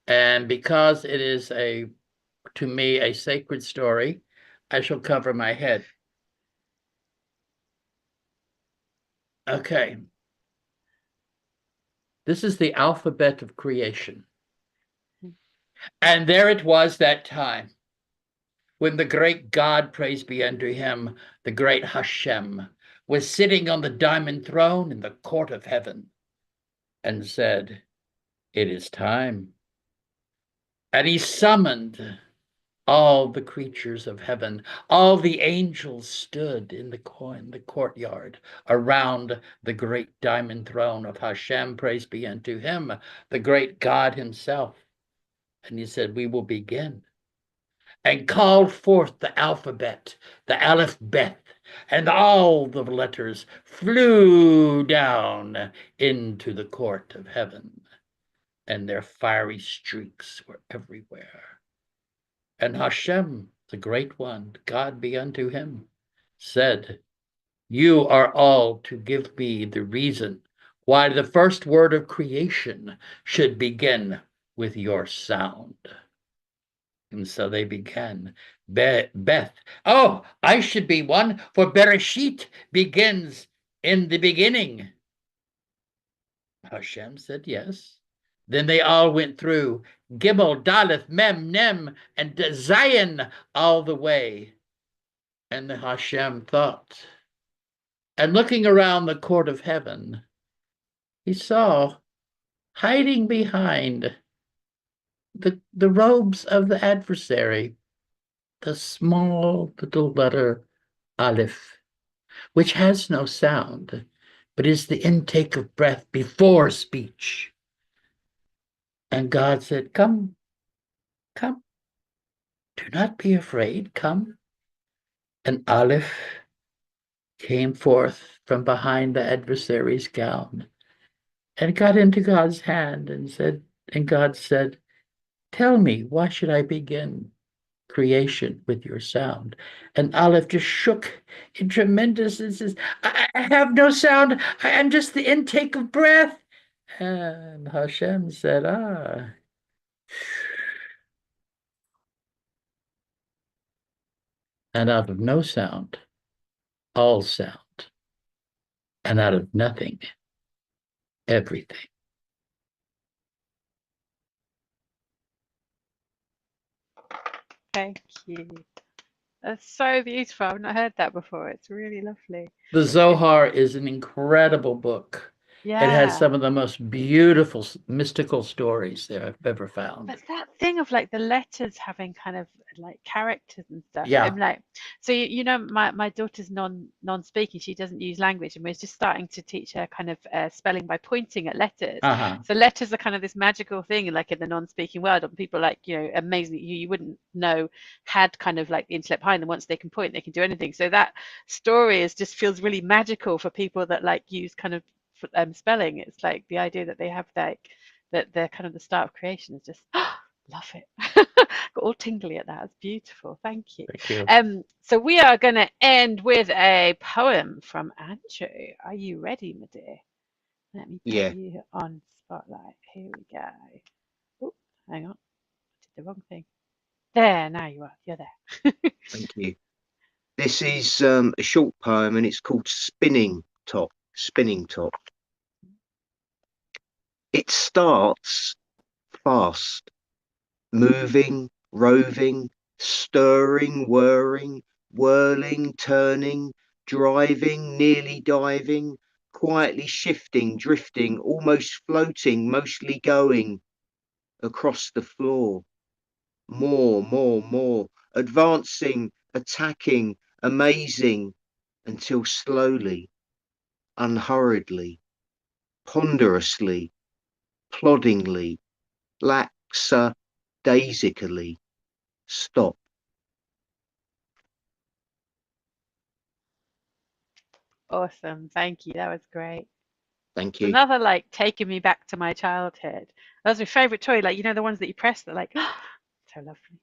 B: And because it is to me, a sacred story, I shall cover my head. Okay. This is the alphabet of creation. And there it was that time when the great God, praise be unto him, the great Hashem, was sitting on the diamond throne in the court of heaven and said, "It is time." And he summoned all the creatures of heaven. All the angels stood in the courtyard around the great diamond throne of Hashem, praise be unto him, the great God himself. And he said, "We will begin." And called forth the alphabet, the Aleph Bet, and all the letters flew down into the court of heaven, and their fiery streaks were everywhere. And Hashem, the great one, God be unto him, said, "You are all to give me the reason why the first word of creation should begin with your sound." And so they began. Beth. Oh, I should be one, for Bereshit begins in the beginning. Hashem said yes. Then they all went through Gimel, Daleth, Mem, Nem, and Zayin all the way. And the Hashem thought. And looking around the court of heaven, he saw, hiding behind the robes of the adversary, the small little letter Aleph, which has no sound, but is the intake of breath before speech. And God said, come, come, do not be afraid, come. And Aleph came forth from behind the adversary's gown and got into God's hand and God said, tell me, why should I begin creation with your sound? And Aleph just shook in tremendous and says, I have no sound. I'm just the intake of breath. And Hashem said, and out of no sound, all sound, and out of nothing, everything.
A: Thank you. That's so beautiful. I've not heard that before. It's really lovely.
B: The Zohar is an incredible book.
A: Yeah.
B: It has some of the most beautiful mystical stories that I've ever found.
A: But that thing of like the letters having kind of like characters and stuff.
B: Yeah.
A: I'm like, so you know, my daughter's non-speaking. She doesn't use language, and we're just starting to teach her kind of spelling by pointing at letters. So letters are kind of this magical thing, like in the non-speaking world, and people like, you know, amazing you wouldn't know had kind of like the intellect behind them. Once they can point, they can do anything. So that story just feels really magical for people that like use kind of spelling. It's like the idea that they have that they're kind of the start of creation is just love it. Got all tingly at that. It's beautiful. Thank you.
B: Thank you.
A: So we are going to end with a poem from Andrew. Are you ready, my dear? Let me put
E: Yeah.
A: you on spotlight. Here we go. Oh, hang on. I did the wrong thing. There, now you are. You're there.
E: Thank you. This is a short poem and it's called Spinning Top. Spinning Top. It starts fast, moving, roving, stirring, whirring, whirling, turning, driving, nearly diving, quietly shifting, drifting, almost floating, mostly going across the floor. More, advancing, attacking, amazing, until slowly, unhurriedly, ponderously, ploddingly, lackadaisically, stop.
A: Awesome. Thank you. That was great.
E: Thank you.
A: Another like taking me back to my childhood. That was my favorite toy. Like, you know, the ones that you press that like, so lovely.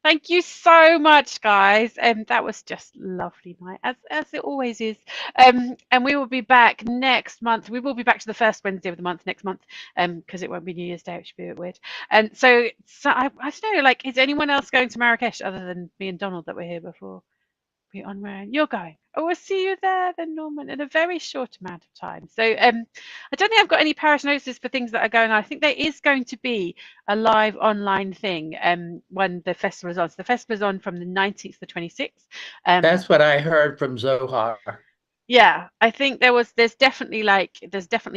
A: Thank you so much, guys. That was just lovely night, as it always is. And we will be back next month. We will be back to the first Wednesday of the month next month, because it won't be New Year's Day, which should be a bit weird. And so I don't know, like, is anyone else going to Marrakesh other than me and Donald that were here before? We're on Ryan. You're going. Oh, we'll see you there then, Norman, in a very short amount of time. So I don't think I've got any parish notices for things that are going on. I think there is going to be a live online thing when the festival is on. So the festival is on from the 19th to the 26th.
B: That's what I heard from Zohar.
A: Yeah, I think there's definitely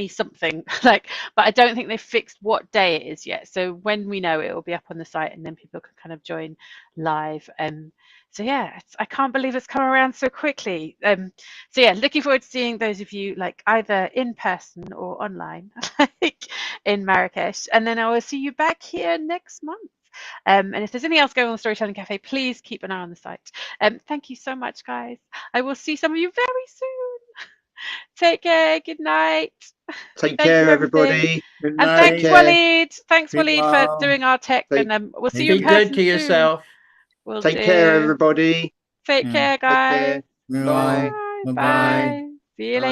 A: something like, but I don't think they've fixed what day it is yet. So when we know, it will be up on the site and then people can kind of join live. So yeah, I can't believe it's come around so quickly. So yeah, looking forward to seeing those of you like either in person or online, like in Marrakesh. And then I will see you back here next month. And if there's anything else going on the Storytelling Cafe, please keep an eye on the site. Thank you so much, guys. I will see some of you very soon. Take care. Good night.
E: Take
A: Thank
E: care,
A: you, everything.
E: everybody.
G: Good
A: And
G: night.
A: thanks,
E: care.
A: Waleed. Thanks,
G: Be
A: Waleed, for
G: well.
A: doing our tech.
E: Take-
A: And we'll see
B: Be
A: you in person
B: good to
A: soon.
B: yourself.
A: Will
E: Take care,
A: do.
E: everybody.
A: Take
G: Yeah.
A: care,
E: Take care.
A: guys.
G: Be
E: Bye.
G: well.
A: Bye.
G: Bye-bye.
A: See you
E: Bye.
A: later.